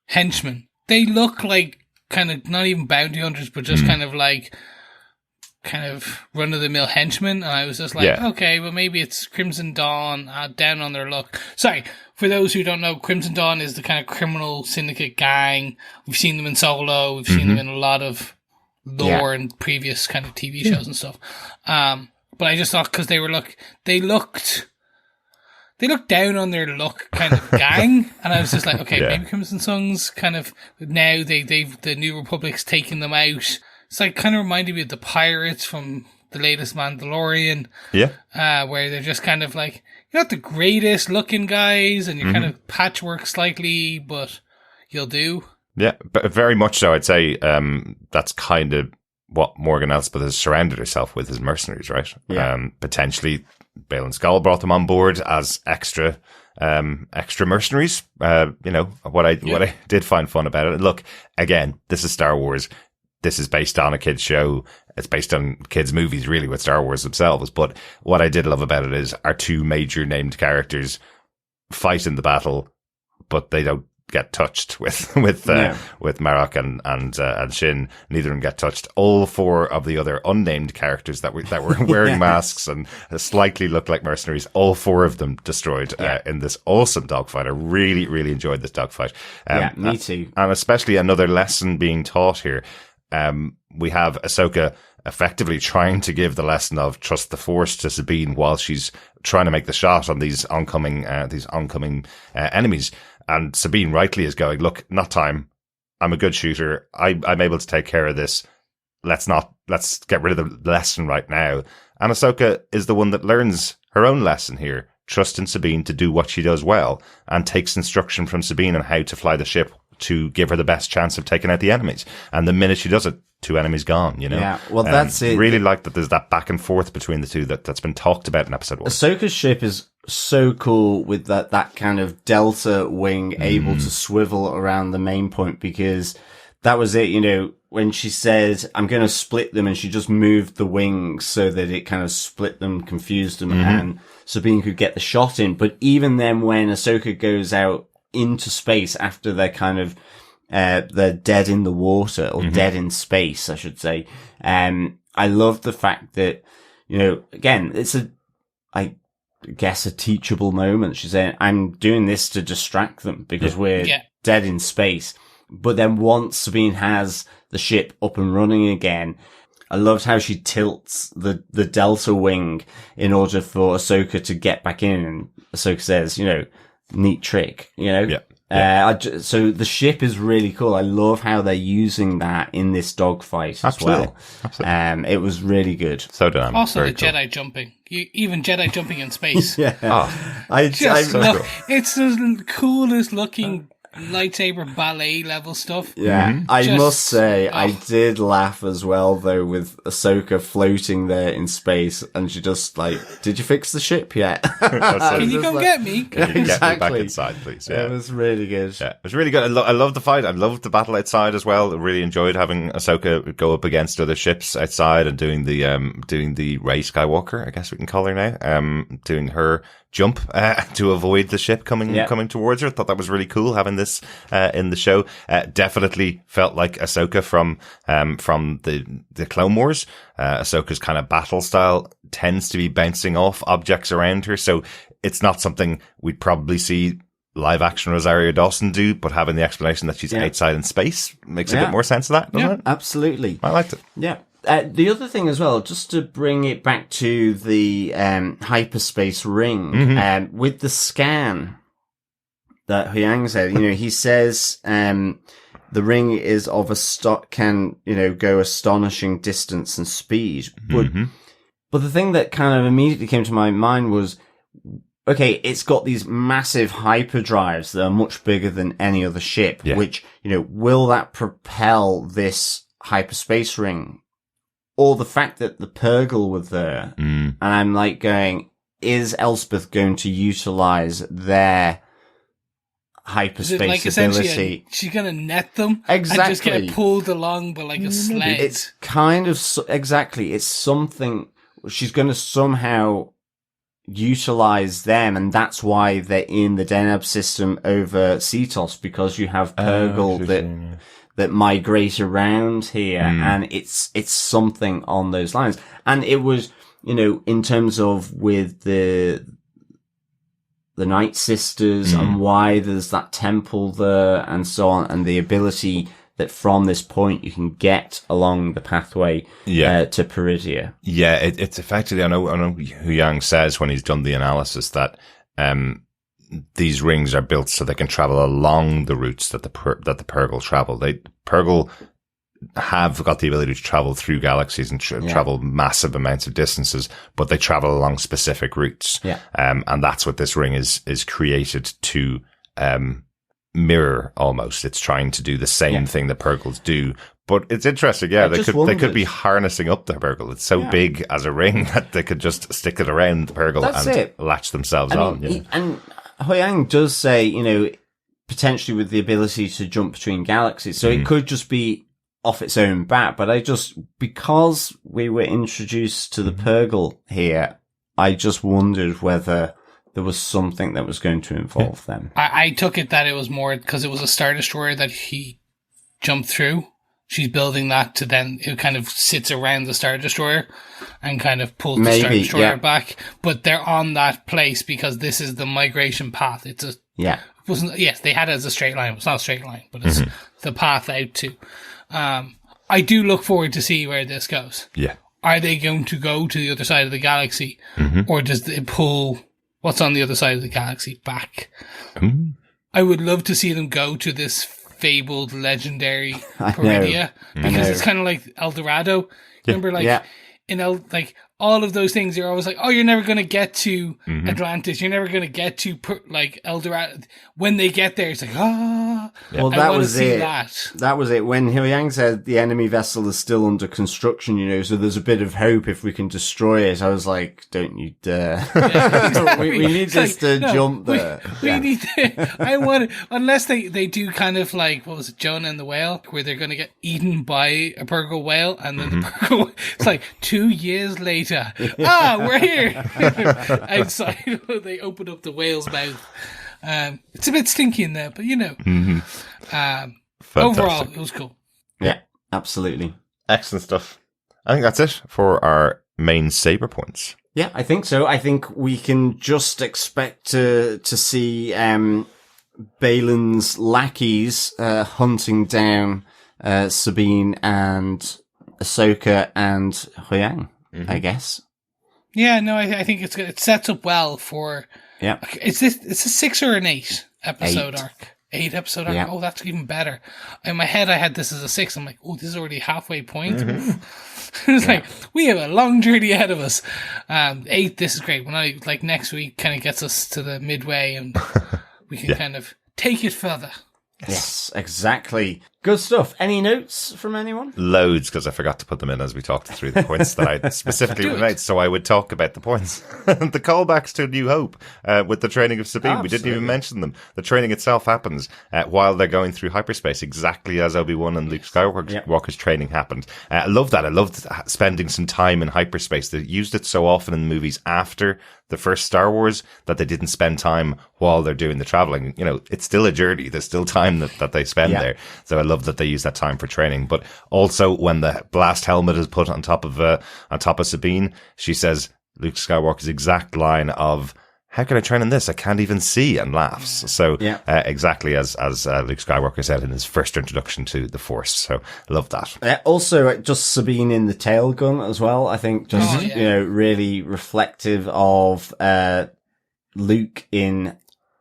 henchmen, they look like kind of not even bounty hunters, but just kind of run of the mill henchmen. And I was just like, okay, well maybe it's Crimson Dawn down on their luck. Sorry, for those who don't know, Crimson Dawn is the kind of criminal syndicate gang. We've seen them in Solo. We've seen them in a lot of lore and previous kind of TV shows and stuff. But I just thought because they looked down on their luck kind of gang, and I was just like, okay, maybe Crimson Sons kind of now they've the New Republic's taken them out. It's like kind of reminded me of the pirates from the latest Mandalorian. Yeah. Where they're just kind of like, you're not the greatest looking guys, and you're kind of patchwork slightly, but you'll do. Yeah, but very much so. I'd say that's kind of what Morgan Elsbeth has surrounded herself with as mercenaries, right? Yeah. Potentially, Bale and Skull brought them on board as extra mercenaries. What I did find fun about it. Look, again, this is Star Wars. This is based on a kids show. It's based on kids movies, really, with Star Wars themselves. But what I did love about it is our two major named characters fight in the battle, but they don't get touched with Marrok and Shin. Neither of them get touched. All four of the other unnamed characters that were wearing masks and slightly looked like mercenaries, all four of them destroyed in this awesome dogfight. I really, really enjoyed this dogfight. Me too. And especially another lesson being taught here. We have Ahsoka effectively trying to give the lesson of trust the Force to Sabine while she's trying to make the shot on these oncoming enemies. And Sabine rightly is going, look, not time. I'm a good shooter. I'm able to take care of this. Let's get rid of the lesson right now. And Ahsoka is the one that learns her own lesson here. Trust in Sabine to do what she does well, and takes instruction from Sabine on how to fly the ship to give her the best chance of taking out the enemies. And the minute she does it, 2 enemies gone, you know? Yeah, well, that's it. Really like that there's that back and forth between the two that's been talked about in episode 1. Ahsoka's ship is so cool with that kind of delta wing able to swivel around the main point, because that was it, when she said, I'm going to split them, and she just moved the wings so that it kind of split them, confused them, and Sabine could get the shot in. But even then, when Ahsoka goes out into space after they're kind of they're dead in the water, or dead in space, I should say. I love the fact that, again, it's I guess a teachable moment. She's saying, I'm doing this to distract them because we're dead in space. But then once Sabine has the ship up and running again, I loved how she tilts the delta wing in order for Ahsoka to get back in. And Ahsoka says, neat trick, so the ship is really cool. I love how they're using that in this dogfight as well. Absolutely. It was really good. So done. Also, the Jedi jumping. Even Jedi jumping in space. It's the coolest looking lightsaber ballet level stuff. Yeah, I must say, I did laugh as well, though, with Ahsoka floating there in space, and she just did you fix the ship yet? Can you come get me? Can you get me back inside, please? Yeah. It was really good. Yeah, it was really good. I loved the fight. I loved the battle outside as well. I really enjoyed having Ahsoka go up against other ships outside and doing the Rey Skywalker, I guess we can call her now, doing her jump to avoid the ship coming towards her. I thought that was really cool having this in the show. Definitely felt like Ahsoka from the Clone Wars. Ahsoka's kind of battle style tends to be bouncing off objects around her, so it's not something we'd probably see live action Rosario Dawson do, but having the explanation that she's outside in space makes a bit more sense of that, doesn't it? Absolutely. I liked it. Yeah. The other thing as well, just to bring it back to the hyperspace ring, with the scan that Huyang said, he says the ring is of can go astonishing distance and speed, but the thing that kind of immediately came to my mind was, okay, it's got these massive hyperdrives that are much bigger than any other ship, which will that propel this hyperspace ring? Or the fact that the Purgle were there, and I'm like going, is Elsbeth going to utilize their hyperspace ability? She's going to net them exactly, and just get pulled along by like a sled. It's kind of, exactly, it's something, she's going to somehow utilize them, and that's why they're in the Denab system over Seatos, because you have Purgle that migrate around here, and it's something on those lines. And it was, in terms of with the Night Sisters and why there's that temple there and so on, and the ability that from this point you can get along the pathway to Peridia. Yeah, it's effectively, I know Huyang says when he's done the analysis that these rings are built so they can travel along the routes that the Purgle travel. Purgle have got the ability to travel through galaxies and travel massive amounts of distances, but they travel along specific routes. Yeah. And that's what this ring is created to mirror almost. It's trying to do the same thing that Purgles do. But it's interesting, they could be harnessing up the Purgle. It's so big as a ring that they could just stick it around the Purgle latch themselves on. And Huyang does say, potentially with the ability to jump between galaxies. So it could just be off its own bat. But because we were introduced to the Purgle here, I just wondered whether there was something that was going to involve them. I took it that it was more because it was a Star Destroyer that he jumped through. She's building that to then it kind of sits around the Star Destroyer and kind of pulls the Star Destroyer back. But they're on that place because this is the migration path. It's yes, they had it as a straight line. It's not a straight line, but it's the path out to. I do look forward to see where this goes. Yeah. Are they going to go to the other side of the galaxy, or does it pull what's on the other side of the galaxy back? I would love to see them go to this fabled, legendary Peridia, because it's kind of like El Dorado. Remember, in all of those things, you're always like, oh, you're never going to get to Atlantis. You're never going to get to El Dorado. When they get there, it's like, Well, that was it. That was it. When Huyang said the enemy vessel is still under construction, so there's a bit of hope if we can destroy it. I was like, don't you dare. we need this to jump there. We need to, I want it, unless they do kind of like, what was it, Jonah and the Whale, where they're going to get eaten by a Purgle whale, and then the Purgle, it's like 2 years later, we're here. Outside, they open up the whale's mouth. It's a bit stinky in there, but overall, it was cool. Yeah, absolutely. Excellent stuff. I think that's it for our main saber points. Yeah, I think so. I think we can just expect to see Balin's lackeys hunting down Sabine and Ahsoka and Huyang, I guess. Yeah, no, I think it's good. It sets up well for. Yeah. It's a 6 or an 8 episode arc. 8 episode arc. Yeah. Oh, that's even better. In my head, I had this as a 6. I'm like, oh, this is already halfway point. It's like, we have a long journey ahead of us. 8, this is great. When next week kind of gets us to the midway and we can kind of take it further. Yes, exactly. Good stuff. Any notes from anyone? Loads, because I forgot to put them in as we talked through the points that I specifically made, so I would talk about the points. The callbacks to New Hope with the training of Sabine. We didn't even mention them. The training itself happens while they're going through hyperspace, exactly as Obi-Wan and Luke Skywalker's training happened. I love that. I loved spending some time in hyperspace. They used it so often in movies after the first Star Wars that they didn't spend time while they're doing the traveling. It's still a journey. There's still time that they spend there. So I love that they use that time for training. But also when the blast helmet is put on top of Sabine, she says Luke Skywalker's exact line of, how can I train in this? I can't even see, and laughs. So exactly as Luke Skywalker said in his first introduction to the Force. So love that. Also, just Sabine in the tail gun as well. I think just really reflective of Luke in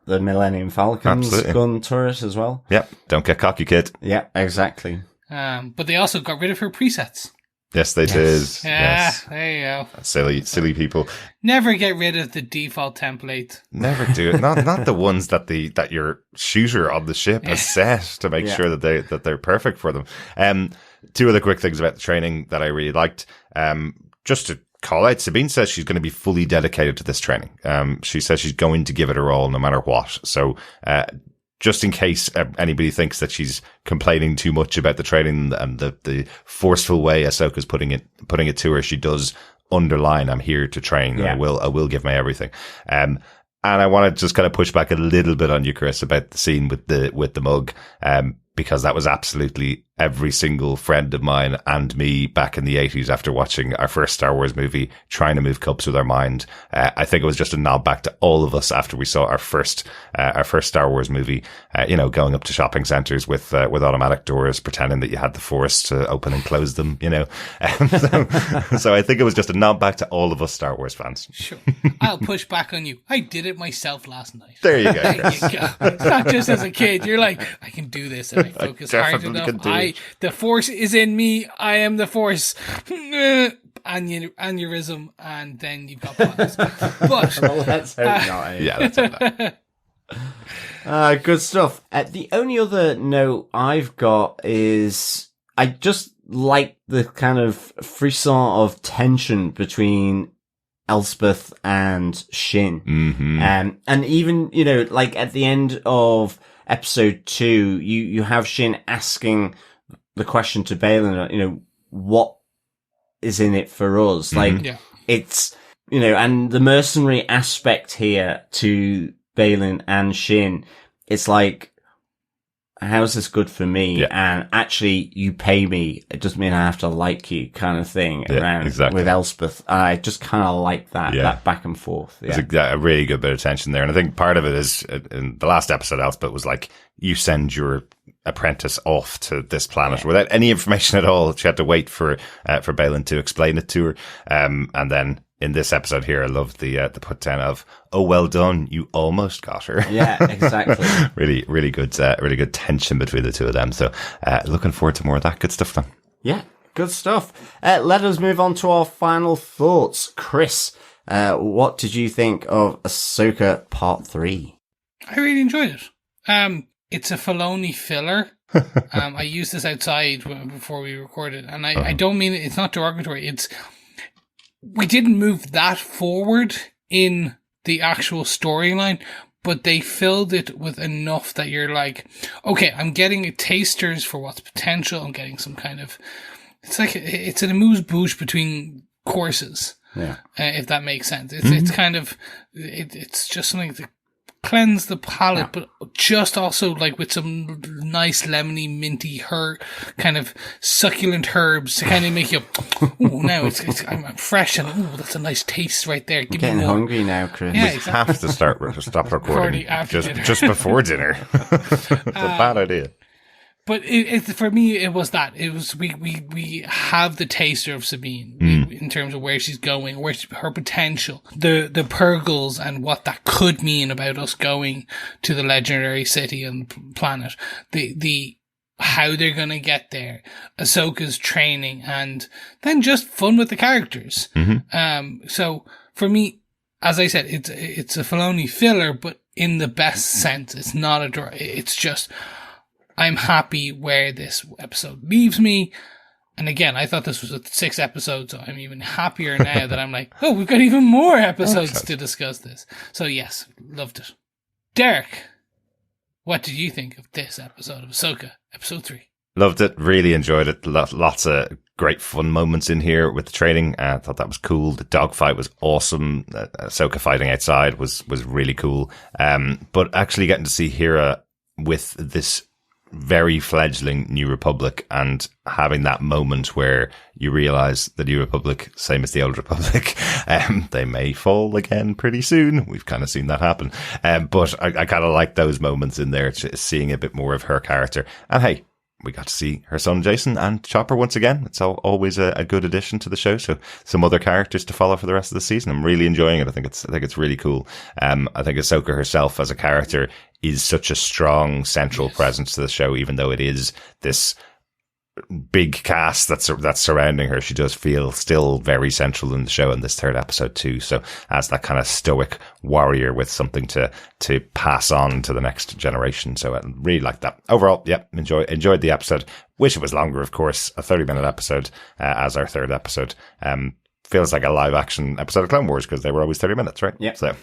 the Millennium Falcon's gun turret as well. Yep, don't get cocky, kid. Yeah, exactly. But they also got rid of her presets. Yes, they did. Yeah, there you go. Silly people. Never get rid of the default template. Never do it. Not the ones that your shooter on the ship has set to make sure that they're perfect for them. Two other quick things about the training that I really liked. Just to call out, Sabine says she's going to be fully dedicated to this training. She says she's going to give it her all no matter what. So, just in case anybody thinks that she's complaining too much about the training and the forceful way Ahsoka's putting it to her, she does underline, I'm here to train. Yeah. I will give my everything. And I want to just kind of push back a little bit on you, Chris, about the scene with the mug, because that was absolutely every single friend of mine and me back in the 80s after watching our first Star Wars movie, trying to move cups with our mind. I think it was just a nod back to all of us after we saw our first Star Wars movie, going up to shopping centers with automatic doors, pretending that you had the Force to open and close them, So I think it was just a nod back to all of us Star Wars fans. Sure. I'll push back on you. I did it myself last night. There you go. There you go. It's not just as a kid. You're like, I can do this and I focus hard enough. The Force is in me. I am the Force. Aneurysm, and then you've got bodies. But let's hope not. Yeah, let's hope not. Good stuff. The only other note I've got is I just like the kind of frisson of tension between Elsbeth and Shin. Mm-hmm. And even, like at the end of episode 2, you have Shin asking the question to Baylan, what is in it for us? Mm-hmm. Like, it's, and the mercenary aspect here to Baylan and Shin, it's like, how's this good for me? Yeah. And actually, you pay me. It doesn't mean I have to like you kind of thing around exactly. with Elspeth. I just kind of like that back and forth. Yeah. There's a really good bit of tension there. And I think part of it is in the last episode, Elspeth was like, you send your apprentice off to this planet without any information at all. She had to wait for Baylan to explain it to her. And then in this episode here, I love the put down of, oh, well done. You almost got her. Yeah, exactly. really good tension between the two of them. So, looking forward to more of that good stuff then. Yeah, good stuff. Let us move on to our final thoughts. Chris, what did you think of Ahsoka Part 3? I really enjoyed it. It's a Filoni filler. I used this outside before we recorded, and I don't mean it's not derogatory. We didn't move that forward in the actual storyline, but they filled it with enough that you're like, okay, I'm getting tasters for what's potential. I'm getting some kind of, it's an amuse-bouche between courses. Yeah. If that makes sense. It's kind of, it's just something to cleanse the palate, but just also like with some nice lemony, minty kind of succulent herbs to kind of make you, ooh, now I'm fresh and ooh, that's a nice taste right there. Give getting me more. hungry now, Chris. Yeah, We have to stop recording just before dinner. It's a bad idea. But for me, it was that. It was, we have the taster of Sabine in terms of where she's going, her potential, the Purgles and what that could mean about us going to the legendary city and planet, the how they're going to get there, Ahsoka's training, and then just fun with the characters. Mm-hmm. So for me, as I said, it's a Filoni filler, but in the best sense. It's not it's just, I'm happy where this episode leaves me. And again, I thought this was a 6 episodes, so I'm even happier now that I'm like, oh, we've got even more episodes to discuss this. So yes, loved it. Derek, what did you think of this episode of Ahsoka, episode 3? Loved it. Really enjoyed it. Lots of great fun moments in here with the training. I thought that was cool. The dogfight was awesome. Ahsoka fighting outside was really cool. But actually getting to see Hera with this very fledgling New Republic and having that moment where you realize the New Republic, same as the Old Republic, they may fall again pretty soon. We've kind of seen that happen. But I kind of like those moments in there, seeing a bit more of her character. And hey, we got to see her son Jason and Chopper once again. It's always a good addition to the show. So some other characters to follow for the rest of the season. I'm really enjoying it. I think it's really cool. I think Ahsoka herself as a character is such a strong central presence to the show, even though it is this big cast that's surrounding her. She does feel still very central in the show in this third episode too. So as that kind of stoic warrior with something to pass on to the next generation. So I really like that. Overall, enjoyed the episode. Wish it was longer, of course. A 30-minute episode as our third episode. Feels like a live action episode of Clone Wars because they were always 30 minutes, right? Yeah. So,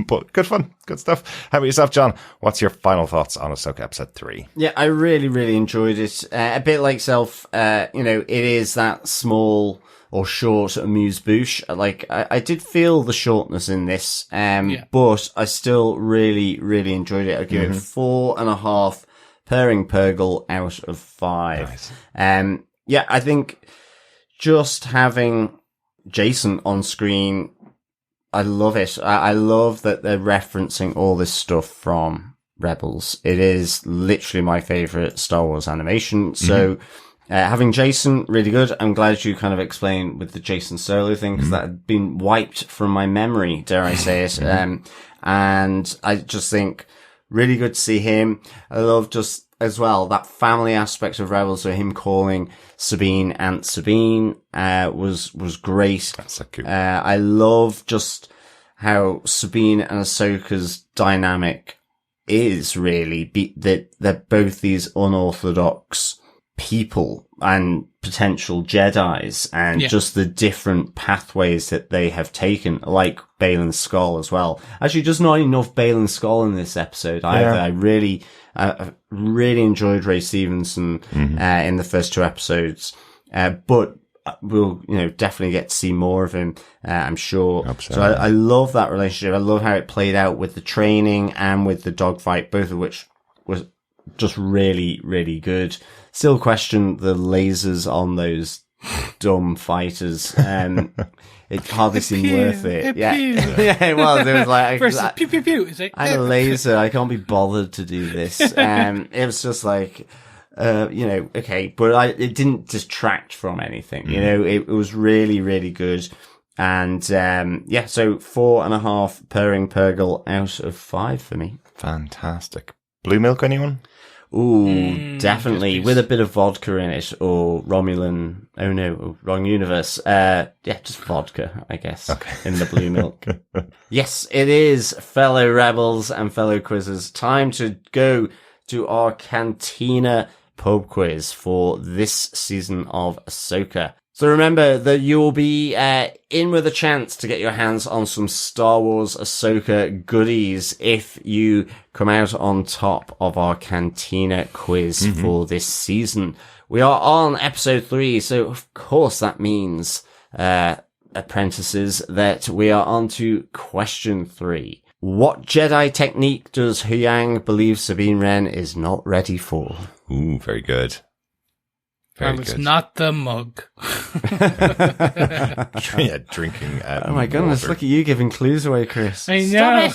but good fun, good stuff. How about yourself, John? What's your final thoughts on Ahsoka episode 3? Yeah, I really, really enjoyed it. A bit like self, it is that small or short amuse-bouche. Like, I did feel the shortness in this, but I still really, really enjoyed it. I'd give it 4.5 purring Purgle out of 5. Nice. I think just having Jason on screen, I love it. I love that they're referencing all this stuff from Rebels. It is literally my favorite Star Wars animation. So having Jason, really good. I'm glad you kind of explained with the Jason Solo thing because that had been wiped from my memory, dare I say it. And I just think really good to see him. I love just as well that family aspect of Rebels, so him calling Sabine Aunt Sabine was great. That's so cute. I love just how Sabine and Ahsoka's dynamic is really that they're both these unorthodox people and potential Jedis, and just the different pathways that they have taken, like Baylan Skoll as well. Actually, just not enough Baylan Skoll in this episode either. I really enjoyed Ray Stevenson in the first 2 episodes, but we'll definitely get to see more of him, I'm sure. So I love that relationship. I love how it played out with the training and with the dogfight, both of which was just really, really good. Still question the lasers on those dumb fighters. It hardly seemed worth it. Yeah, well, there was like versus pew pew pew. Is it? I had a laser. I can't be bothered to do this. It was just like, okay, but it didn't distract from anything. It was really, really good. And so 4.5 purring Purgle out of 5 for me. Fantastic. Blue milk, anyone? Ooh, definitely. With a bit of vodka in it, or Romulan. Oh no, wrong universe. Just vodka, I guess. Okay. In the blue milk. Yes, it is, fellow rebels and fellow quizzers. Time to go to our Cantina pub quiz for this season of Ahsoka. So remember that you will be in with a chance to get your hands on some Star Wars Ahsoka goodies if you come out on top of our Cantina quiz for this season. We are on episode 3, so of course that means, apprentices, that we are on to question 3. What Jedi technique does Huyang believe Sabine Wren is not ready for? Ooh, very good. Very good. Not the mug. Drinking. Oh my goodness, water. look at you giving clues away, Chris. I know.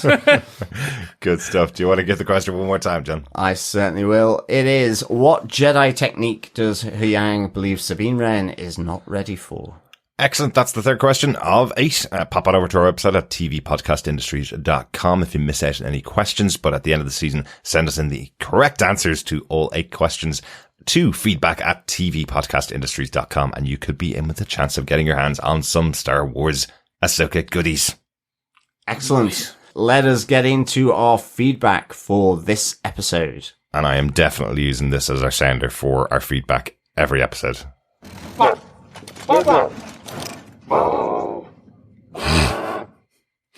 Good stuff. Do you want to get the question one more time, John? I certainly will. It is, what Jedi technique does Huyang believe Sabine Wren is not ready for? Excellent. That's the third question of 8. Pop on over to our website at tvpodcastindustries.com if you miss out on any questions. But at the end of the season, send us in the correct answers to all 8 questions to feedback at tvpodcastindustries.com, and you could be in with a chance of getting your hands on some Star Wars Ahsoka goodies. Excellent. Let us get into our feedback for this episode. And I am definitely using this as our sounder for our feedback every episode.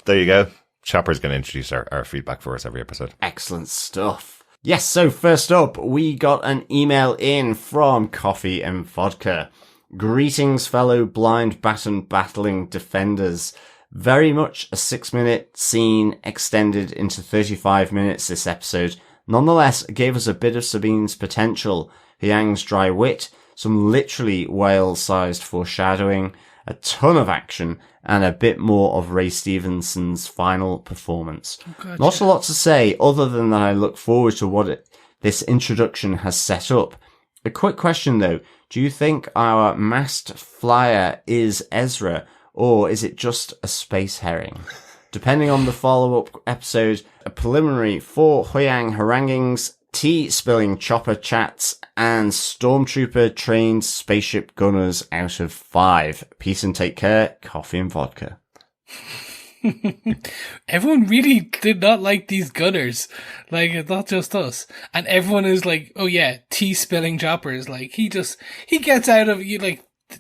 There you go. Chopper's going to introduce our feedback for us every episode. Excellent stuff. Yes, so first up, we got an email in from Coffee and Vodka. Greetings, fellow blind baton battling defenders. Very much a 6-minute scene extended into 35 minutes this episode. Nonetheless, it gave us a bit of Sabine's potential, Huyang's dry wit, some literally whale-sized foreshadowing, a ton of action, and a bit more of Ray Stevenson's final performance. Gotcha. Not a lot to say, other than that I look forward to what this introduction has set up. A quick question though, do you think our masked flyer is Ezra, or is it just a space herring? Depending on the follow-up episode, a preliminary 4 Huyang haranguings, tea-spilling chopper chats, and stormtrooper-trained spaceship gunners out of 5. Peace and take care, coffee and vodka. Everyone really did not like these gunners. Like, it's not just us. And everyone is like, oh yeah, tea-spilling choppers. Like, he gets out of,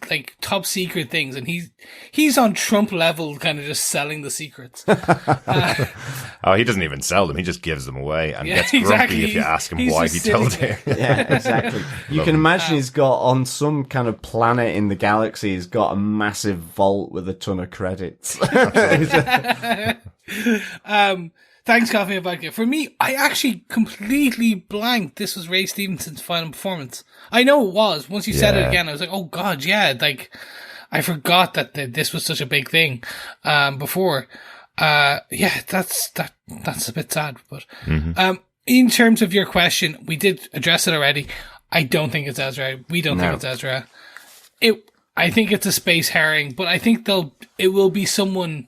like top secret things, and he's on Trump level, kind of just selling the secrets. Oh, he doesn't even sell them; he just gives them away and gets grumpy exactly. if you ask him why he told you. Yeah, exactly. You can imagine he's got on some kind of planet in the galaxy. He's got a massive vault with a ton of credits. Thanks, Coffee and Vodka. For me, I actually completely blanked. This was Ray Stevenson's final performance. I know it was. Once you said it again, I was like, oh god, yeah. Like, I forgot that this was such a big thing, before. Yeah, that's a bit sad, but, in terms of your question, we did address it already. I don't think it's Ezra. We don't think it's Ezra. I think it's a space herring, but I think it will be someone,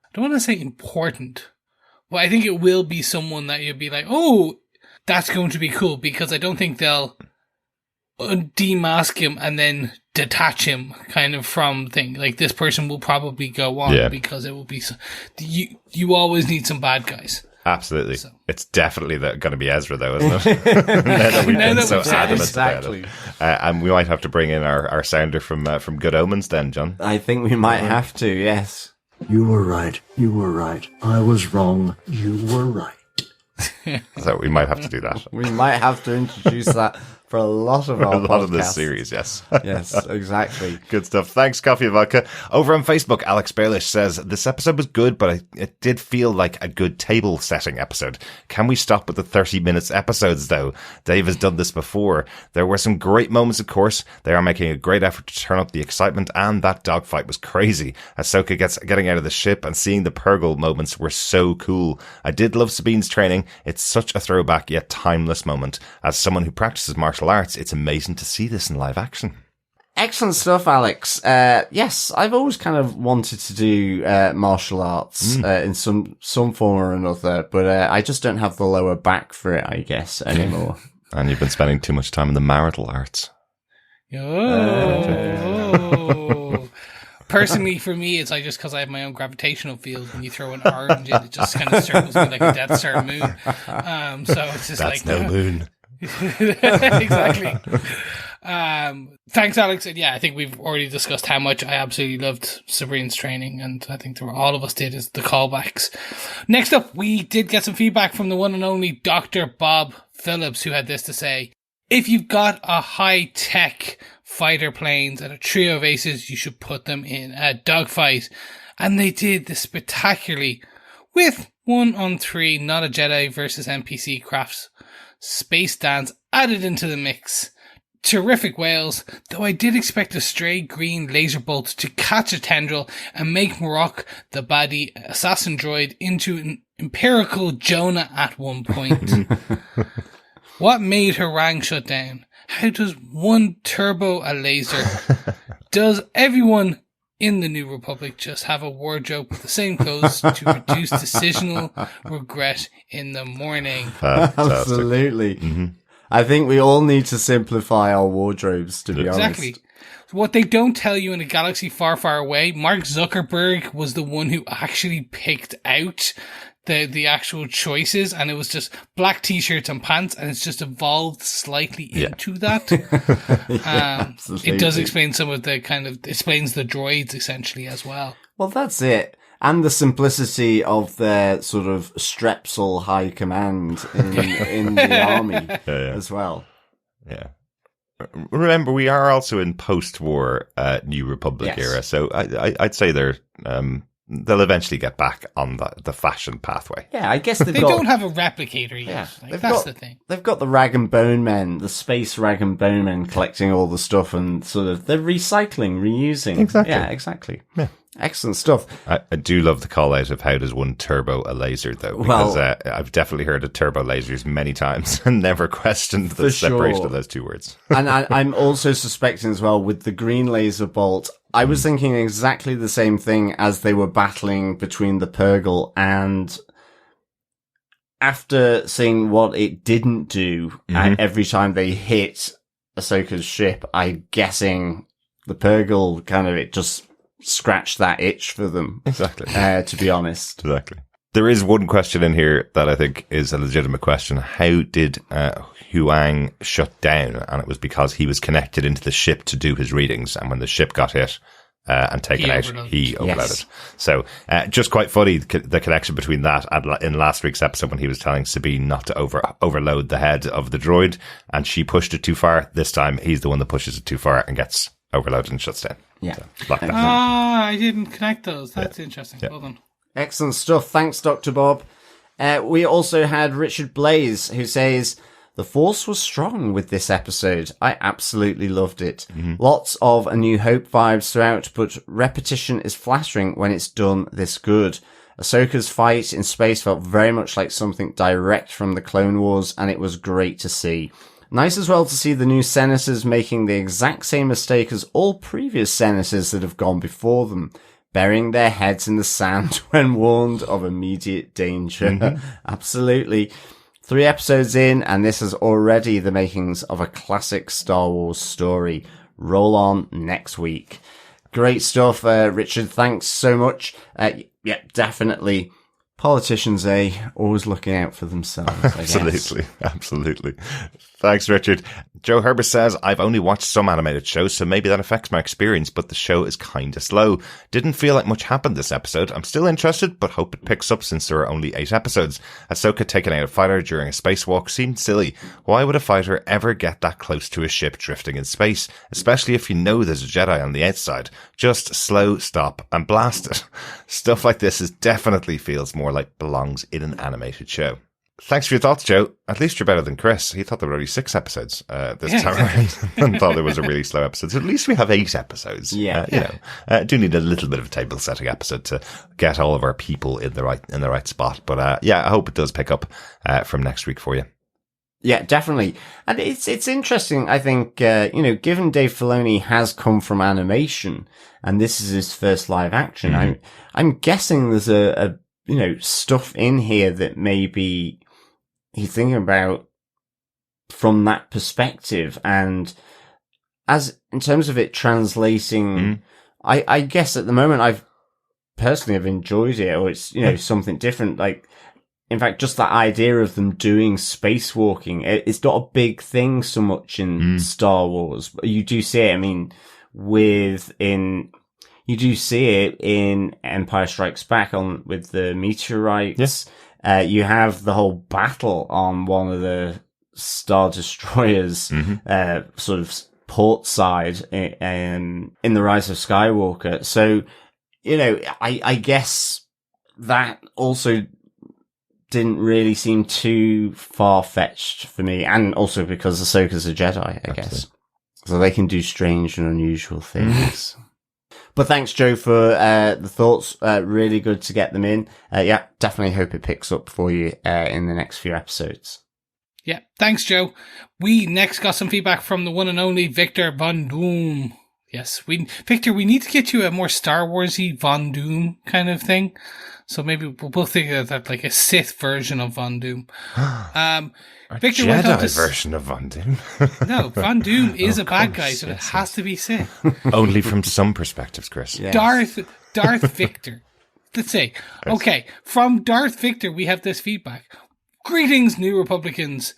I don't want to say important, but I think it will be someone that you'll be like, oh, that's going to be cool, because I don't think they'll demask him and then detach him kind of from thing. Like, this person will probably go on because it will be, you always need some bad guys. Absolutely. So. It's definitely going to be Ezra, though, isn't it? Now that we've been so adamant about it. And we might have to bring in our sounder from Good Omens then, John. I think we might have to, yes. You were right. You were right. I was wrong. You were right. So we might have to do that. We might have to introduce that for a lot of our podcasts. A lot of this series, yes. Yes, exactly. Good stuff. Thanks, Coffee and Vodka. Over on Facebook, Alex Baelish says, this episode was good, but it did feel like a good table-setting episode. Can we stop with the 30 minutes episodes, though? Dave has done this before. There were some great moments, of course. They are making a great effort to turn up the excitement, and that dogfight was crazy. Ahsoka getting out of the ship and seeing the Purgle moments were so cool. I did love Sabine's training. It's such a throwback yet timeless moment. As someone who practices martial arts, it's amazing to see this in live action. Excellent stuff, Alex. Yes, I've always kind of wanted to do martial arts in some form or another, but I just don't have the lower back for it, I guess, anymore. And you've been spending too much time in the marital arts. Personally, for me, it's like just because I have my own gravitational field. When you throw an orange in, it just kind of circles me like a Death Star moon. So it's just That's like no moon. Exactly. Thanks, Alex. And yeah, I think we've already discussed how much I absolutely loved Sabine's training, and I think all of us did, is the callbacks. Next up, we did get some feedback from the one and only Dr. Bob Phillips, who had this to say: if you've got a high-tech fighter planes and a trio of aces, you should put them in a dogfight. And they did this spectacularly with 1-on-3 not a Jedi versus NPC crafts space dance added into the mix. Terrific whales, though I did expect a stray green laser bolt to catch a tendril and make Marrok, the baddie assassin droid, into an empirical Jonah at one point. What made Huyang shut down? How does one turbo a laser? Does everyone in the New Republic just have a wardrobe with the same clothes to reduce decisional regret in the morning? Absolutely. Mm-hmm. I think we all need to simplify our wardrobes, to be honest. Exactly. What they don't tell you in a galaxy far, far away, Mark Zuckerberg was the one who actually picked out the actual choices, and it was just black t-shirts and pants, and it's just evolved slightly into that. It does explain some of the explains the droids essentially as well. Well, that's it. And the simplicity of their sort of Strepsil high command in the army as well. Yeah. Remember, we are also in post-war New Republic era, so I'd say they're they'll eventually get back on the fashion pathway. Yeah, I guess They don't have a replicator yet. Yeah, That's the thing. They've got the rag and bone men, the space rag and bone men collecting all the stuff and sort of they're recycling, reusing. Exactly. Yeah, exactly. Yeah. Excellent stuff. I do love the call out of how does one turbo a laser, though, because I've definitely heard of turbo lasers many times and never questioned the separation of those two words. And I'm also suspecting as well with the green laser bolt, I was thinking exactly the same thing as they were battling between the Purgle, and after seeing what it didn't do every time they hit Ahsoka's ship, I'm guessing the Purgle it just scratch that itch for them. Exactly. To be honest. Exactly. There is one question in here that I think is a legitimate question. How did Huyang shut down? And it was because he was connected into the ship to do his readings. And when the ship got hit and taken out, he overloaded. Yes. So just quite funny, the connection between that and in last week's episode when he was telling Sabine not to overload the head of the droid and she pushed it too far. This time he's the one that pushes it too far and gets overloaded and shuts down. Yeah. So, I didn't connect those. That's interesting. Yeah. Well done. Excellent stuff. Thanks, Dr. Bob. We also had Richard Blaze, who says, the Force was strong with this episode. I absolutely loved it. Lots of A New Hope vibes throughout, but repetition is flattering when it's done this good. Ahsoka's fight in space felt very much like something direct from the Clone Wars, and it was great to see. Nice as well to see the new senators making the exact same mistake as all previous senators that have gone before them, burying their heads in the sand when warned of immediate danger. Absolutely. 3 episodes in, and this is already the makings of a classic Star Wars story. Roll on next week. Great stuff, Richard. Thanks so much. Yeah, definitely. Politicians, always looking out for themselves, I Absolutely. Absolutely. Thanks, Richard. Joe Herbert says, I've only watched some animated shows, so maybe that affects my experience, but the show is kind of slow. Didn't feel like much happened this episode. I'm still interested, but hope it picks up since there are only 8 episodes. Ahsoka taking out a fighter during a spacewalk seemed silly. Why would a fighter ever get that close to a ship drifting in space? Especially if you know there's a Jedi on the outside. Just slow, stop, and blast it. Stuff like this definitely feels more like belongs in an animated show. Thanks for your thoughts, Joe. At least you're better than Chris. He thought there were only 6 episodes this time around and thought there was a really slow episode. So at least we have 8 episodes. You know, do need a little bit of a table setting episode to get all of our people in the right spot. But I hope it does pick up from next week for you. Yeah, definitely. And it's interesting, I think, given Dave Filoni has come from animation and this is his first live action, I'm guessing there's a stuff in here that maybe he's thinking about from that perspective. And as in terms of it translating, I guess at the moment I've personally have enjoyed it, or it's, something different. Like, in fact, just that idea of them doing spacewalking, it's not a big thing so much in Star Wars, but you do see it. I mean, you do see it in Empire Strikes Back with the meteorites. Yes. You have the whole battle on one of the Star Destroyers, sort of port side in The Rise of Skywalker. So, I guess that also didn't really seem too far-fetched for me. And also because Ahsoka's a Jedi, I guess. So they can do strange and unusual things. But thanks, Joe, for the thoughts. Really good to get them in. Definitely hope it picks up for you in the next few episodes. Yeah, thanks, Joe. We next got some feedback from the one and only Victor Von Doom. Yes, Victor, we need to get you a more Star Warsy Von Doom kind of thing. So maybe we'll both think of that like a Sith version of Von Doom. Victor Jedi version of Von Doom. No, Von Doom is a bad guy, so it has to be Sith. Only from some perspectives, Chris. Yes. Darth Victor. Let's say. Okay, from Darth Victor, we have this feedback. Greetings, New Republicans.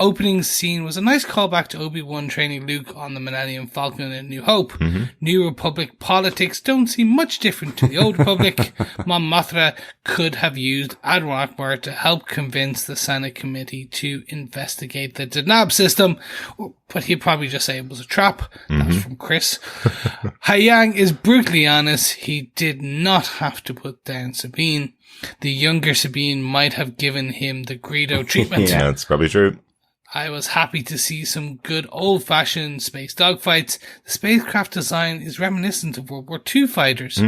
opening scene was a nice callback to Obi-Wan training Luke on the Millennium Falcon in New Hope. New Republic politics don't seem much different to the Old Republic. Mon Mothma could have used Admiral Akbar to help convince the Senate committee to investigate the Denab system, but he'd probably just say it was a trap. That's from Chris. Huyang is brutally honest. He did not have to put down Sabine. The younger Sabine might have given him the Greedo treatment. Yeah, that's probably true. I was happy to see some good old-fashioned space dogfights. The spacecraft design is reminiscent of World War II fighters.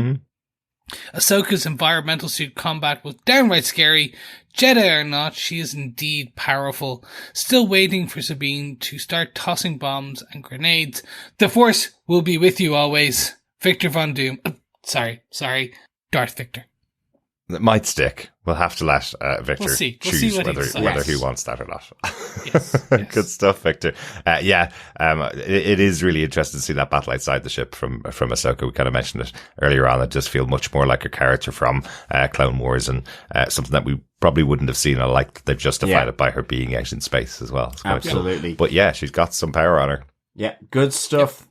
Ahsoka's environmental suit combat was downright scary. Jedi or not, she is indeed powerful. Still waiting for Sabine to start tossing bombs and grenades. The Force will be with you always. Victor Von Doom. Sorry. Darth Victor. It might stick. We'll have to let Victor choose whether he wants that or not. Yes. Good stuff, Victor. It is really interesting to see that battle outside the ship from Ahsoka. We kind of mentioned it earlier on. It does feel much more like a character from Clone Wars, and something that we probably wouldn't have seen. I like that they've justified it by her being out in space as well. It's Absolutely. Cool. But yeah, she's got some power on her. Yeah, good stuff.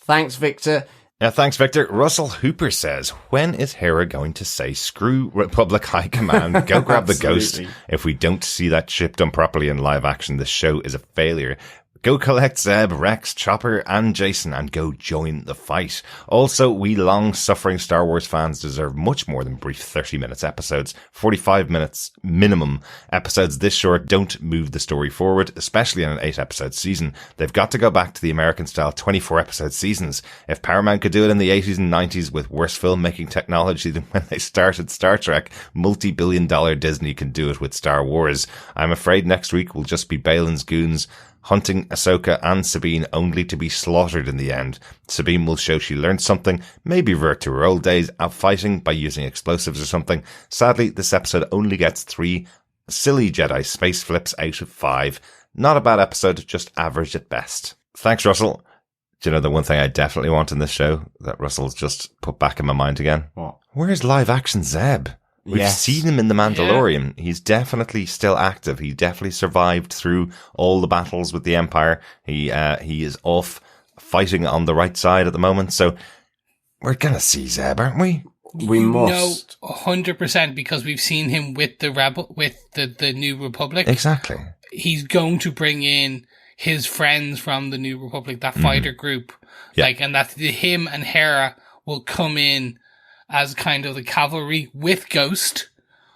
Thanks, Victor. Thanks, Victor. Russell Hooper says, when is Hera going to say, screw Republic High Command, go grab the ghost? If we don't see that ship done properly in live action, the show is a failure. Go collect Zeb, Rex, Chopper, and Jason, and go join the fight. Also, we long-suffering Star Wars fans deserve much more than brief 30 minutes episodes. 45 minutes minimum episodes this short don't move the story forward, especially in an 8-episode season. They've got to go back to the American-style 24-episode seasons. If Paramount could do it in the 80s and 90s with worse filmmaking technology than when they started Star Trek, multi-billion-dollar Disney can do it with Star Wars. I'm afraid next week will just be Balin's goons hunting Ahsoka and Sabine only to be slaughtered in the end. Sabine will show she learned something, maybe revert to her old days out fighting by using explosives or something. Sadly, this episode only gets 3 silly Jedi space flips out of 5. Not a bad episode, just average at best. Thanks, Russell. Do you know the one thing I definitely want in this show that Russell's just put back in my mind again? What? Where's live action Zeb? We've seen him in The Mandalorian. Yeah. He's definitely still active. He definitely survived through all the battles with the Empire. He is off fighting on the right side at the moment. So we're going to see Zeb, aren't we? We must. No, 100%, because we've seen him with the New Republic. Exactly. He's going to bring in his friends from the New Republic, that fighter group. Yeah. And that him and Hera will come in as kind of the cavalry with Ghost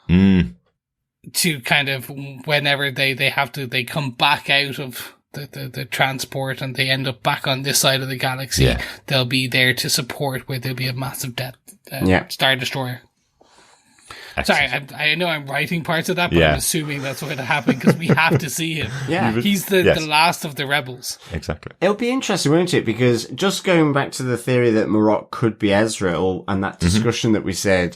to kind of, whenever they come back out of the transport and they end up back on this side of the galaxy, they'll be there to support where there'll be a massive Star Destroyer. Excellent. Sorry, I know I'm writing parts of that, but I'm assuming that's going to happen because we have to see him. Yeah. He's the last of the rebels. Exactly. It'll be interesting, won't it? Because just going back to the theory that Marrok could be Ezra, and that discussion that we said,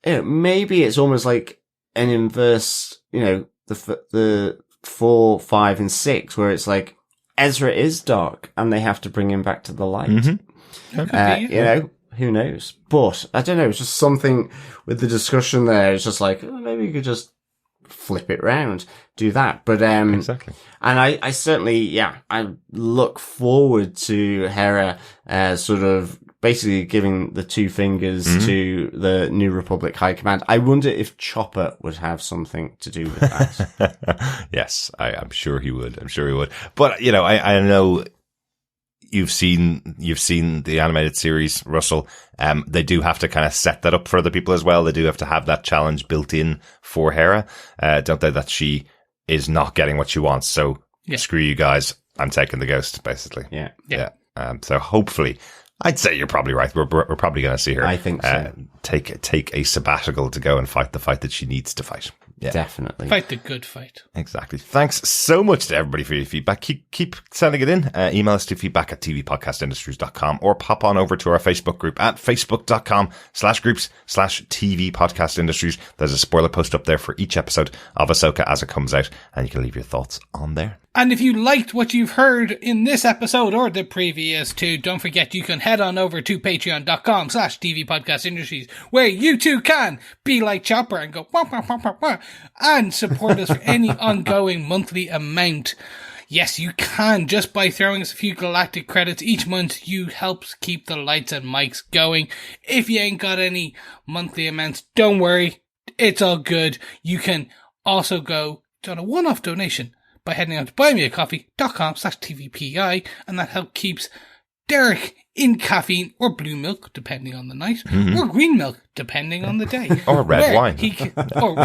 maybe it's almost like an inverse, the 4, 5, and 6, where it's like Ezra is dark and they have to bring him back to the light. Who knows? But I don't know. It's just something with the discussion there. It's just like, maybe you could just flip it round, do that. But, exactly. And I certainly, I look forward to Hera, sort of basically giving the 2 fingers to the New Republic High Command. I wonder if Chopper would have something to do with that. Yes, I'm sure he would. But, I know you've seen the animated series, Russell. They do have to kind of set that up for other people as well. They do have to have that challenge built in for Hera, don't they? That she is not getting what she wants. So screw you guys. I'm taking the ghost, basically. Yeah. So hopefully, I'd say you're probably right. We're probably going to see her. I think so. Take a sabbatical to go and fight the fight that she needs to fight. Yeah. Definitely. Fight the good fight. Exactly. Thanks so much to everybody for your feedback. Keep sending it in. Email us to feedback@tvpodcastindustries.com or pop on over to our Facebook group at facebook.com/groups/tvpodcastindustries. There's a spoiler post up there for each episode of Ahsoka as it comes out, and you can leave your thoughts on there. And if you liked what you've heard in this episode or the previous two, don't forget you can head on over to patreon.com/TV Podcast Industries, where you too can be like Chopper and go wah, wah, wah, wah, wah, and support us for any ongoing monthly amount. Yes, you can. Just by throwing us a few galactic credits each month, you help keep the lights and mics going. If you ain't got any monthly amounts, don't worry. It's all good. You can also go on a one-off donation by heading on to buymeacoffee.com/TVPI, and that help keeps Derek in caffeine or blue milk, depending on the night, or green milk, depending on the day. Or red wine. Or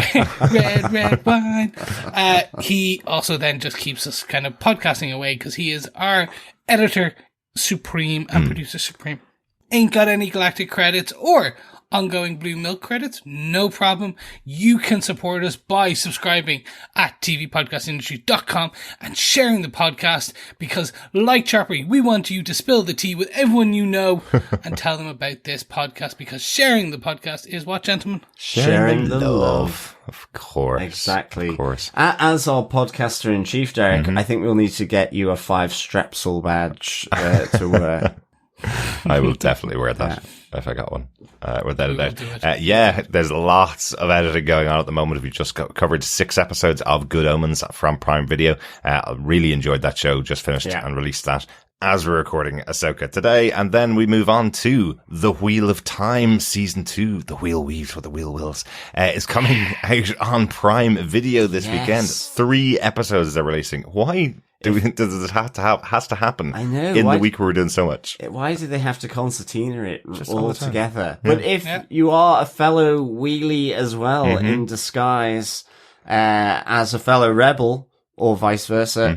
red wine. He also then just keeps us kind of podcasting away because he is our editor supreme and producer supreme. Ain't got any galactic credits or ongoing blue milk credits? No problem. You can support us by subscribing at tvpodcastindustry.com and sharing the podcast because, like Chopper, we want you to spill the tea with everyone you know and tell them about this podcast because sharing the podcast is what, gentlemen? Sharing the love. Of course. Exactly. Of course. As our podcaster in chief, Derek, I think we'll need to get you a 5 Strepsil badge to wear. I will definitely wear that if I got one. Without a doubt. Yeah, there's lots of editing going on at the moment. We just covered 6 episodes of Good Omens from Prime Video. I really enjoyed that show. Just finished and released that as we're recording Ahsoka today. And then we move on to The Wheel of Time Season 2. The Wheel Weaves or The Wheel Wills is coming out on Prime Video this weekend. 3 episodes they're releasing. Why? Does it has to happen? I know. In the week where we're doing so much. Why do they have to concertina it Just all all the time. together? But if you are a fellow wheelie as well in disguise as a fellow rebel or vice versa,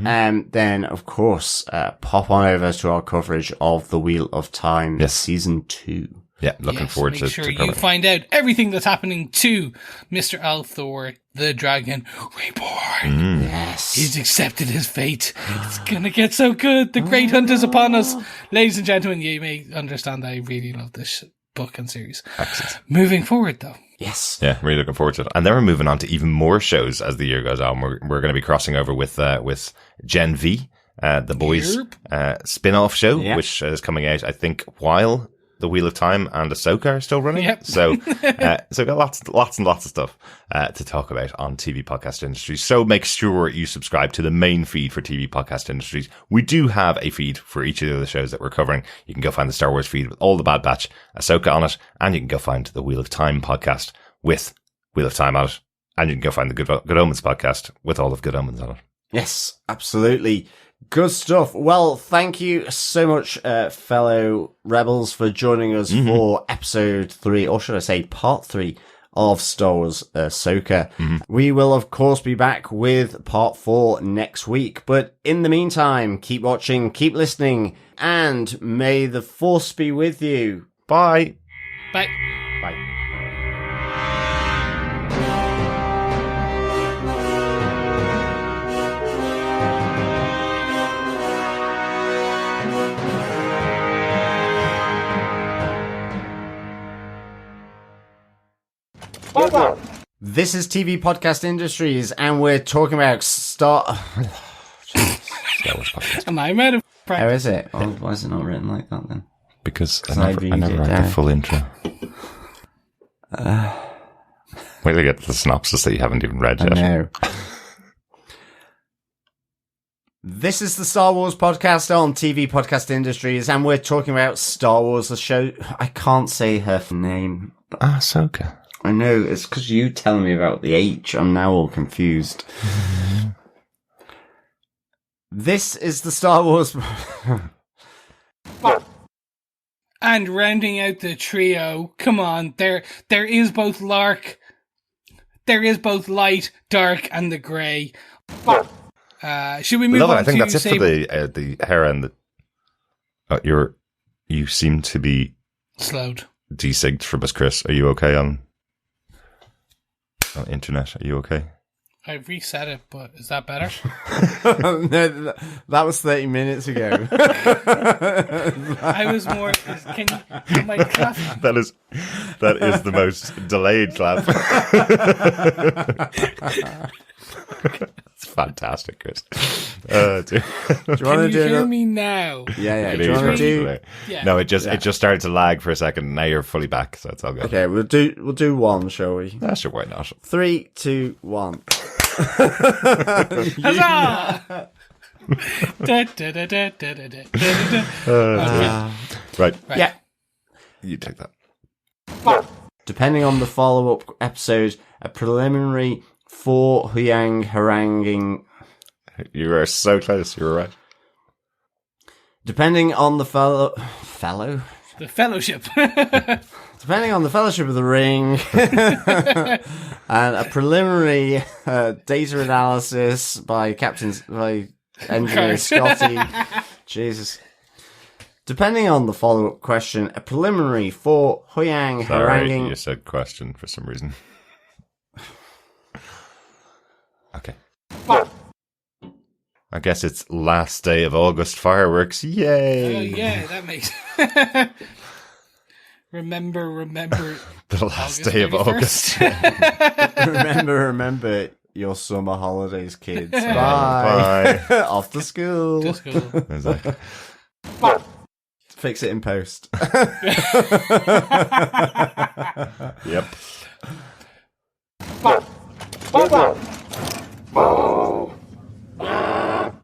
then of course pop on over to our coverage of The Wheel of Time Season 2. Yeah, looking forward to Make sure covering. you find out everything that's happening to Mr. Althor, the Dragon Reborn. Yes. He's accepted his fate. It's gonna get so good. The great hunt is upon us. Ladies and gentlemen, you may understand that I really love this book and series. Excellent. Moving forward, though. Yes. Yeah, really looking forward to it. And then we're moving on to even more shows as the year goes on. We're going to be crossing over with Gen V, the boys' spin-off show, which is coming out, I think, while The Wheel of Time and Ahsoka are still running. Yep. So we've got lots and lots of stuff to talk about on TV Podcast Industries. So make sure you subscribe to the main feed for TV Podcast Industries. We do have a feed for each of the shows that we're covering. You can go find the Star Wars feed with all the Bad Batch, Ahsoka on it, and you can go find the Wheel of Time podcast with Wheel of Time on it, and you can go find the Good Omens podcast with all of Good Omens on it. Yes, absolutely. Good stuff. Well, thank you so much, fellow rebels, for joining us for episode 3, or should I say part 3 of Star Wars Ahsoka. We will, of course, be back with part 4 next week. But in the meantime, keep watching, keep listening, and may the Force be with you. Bye. Bye. Bye. This is TV Podcast Industries, and we're talking about Star Wars podcast. Am I mad of How practice? is it? Oh, why is it not written like that then? Because I I never write the full intro. Wait till you get to the synopsis that you haven't even read yet. No. This is the Star Wars podcast on TV Podcast Industries, and we're talking about Star Wars, the show. I can't say her name. Ahsoka. I know, it's because you telling me about the H. I'm now all confused. This is the Star Wars... And rounding out the trio, come on, there is both Lark, there is both light, dark, and the grey. Should we move Love it. on I think to that's it for the Hera and the... you seem to be slowed. desigged from us, Chris. Are you okay on internet? Are you okay? I've reset it, but is that better? No, that was 30 minutes ago. I was more... Can my clap? That is the most delayed clap. fantastic, Chris. Do Do you want Can to you do hear another? me now? Yeah. It Do you is want to very do? delay. Yeah. No, it just started to lag for a second. Now you're fully back, so it's all good. Okay, we'll do one, shall we? Sure, why not? 3, 2, 1. Huzzah! Da, da, da, da, da, da, da, da, da. Right. Yeah. You take that. Depending on the follow-up episode, a preliminary for Huyang haranguing. You are so close. You were right. Depending on the fellow. The Fellowship. Depending on the Fellowship of the Ring, and a preliminary data analysis by Engineer Scotty. Jesus. Depending on the follow-up question, a preliminary for Huyang Sorry, haranguing. you said question for some reason. Okay. I guess it's last day of August fireworks. Yay! Oh yeah, that makes. Remember. The last August day of 31st. August. remember your summer holidays, kids. Bye. Bye. Off to school. Just go. Exactly. Fix it in post. Yep.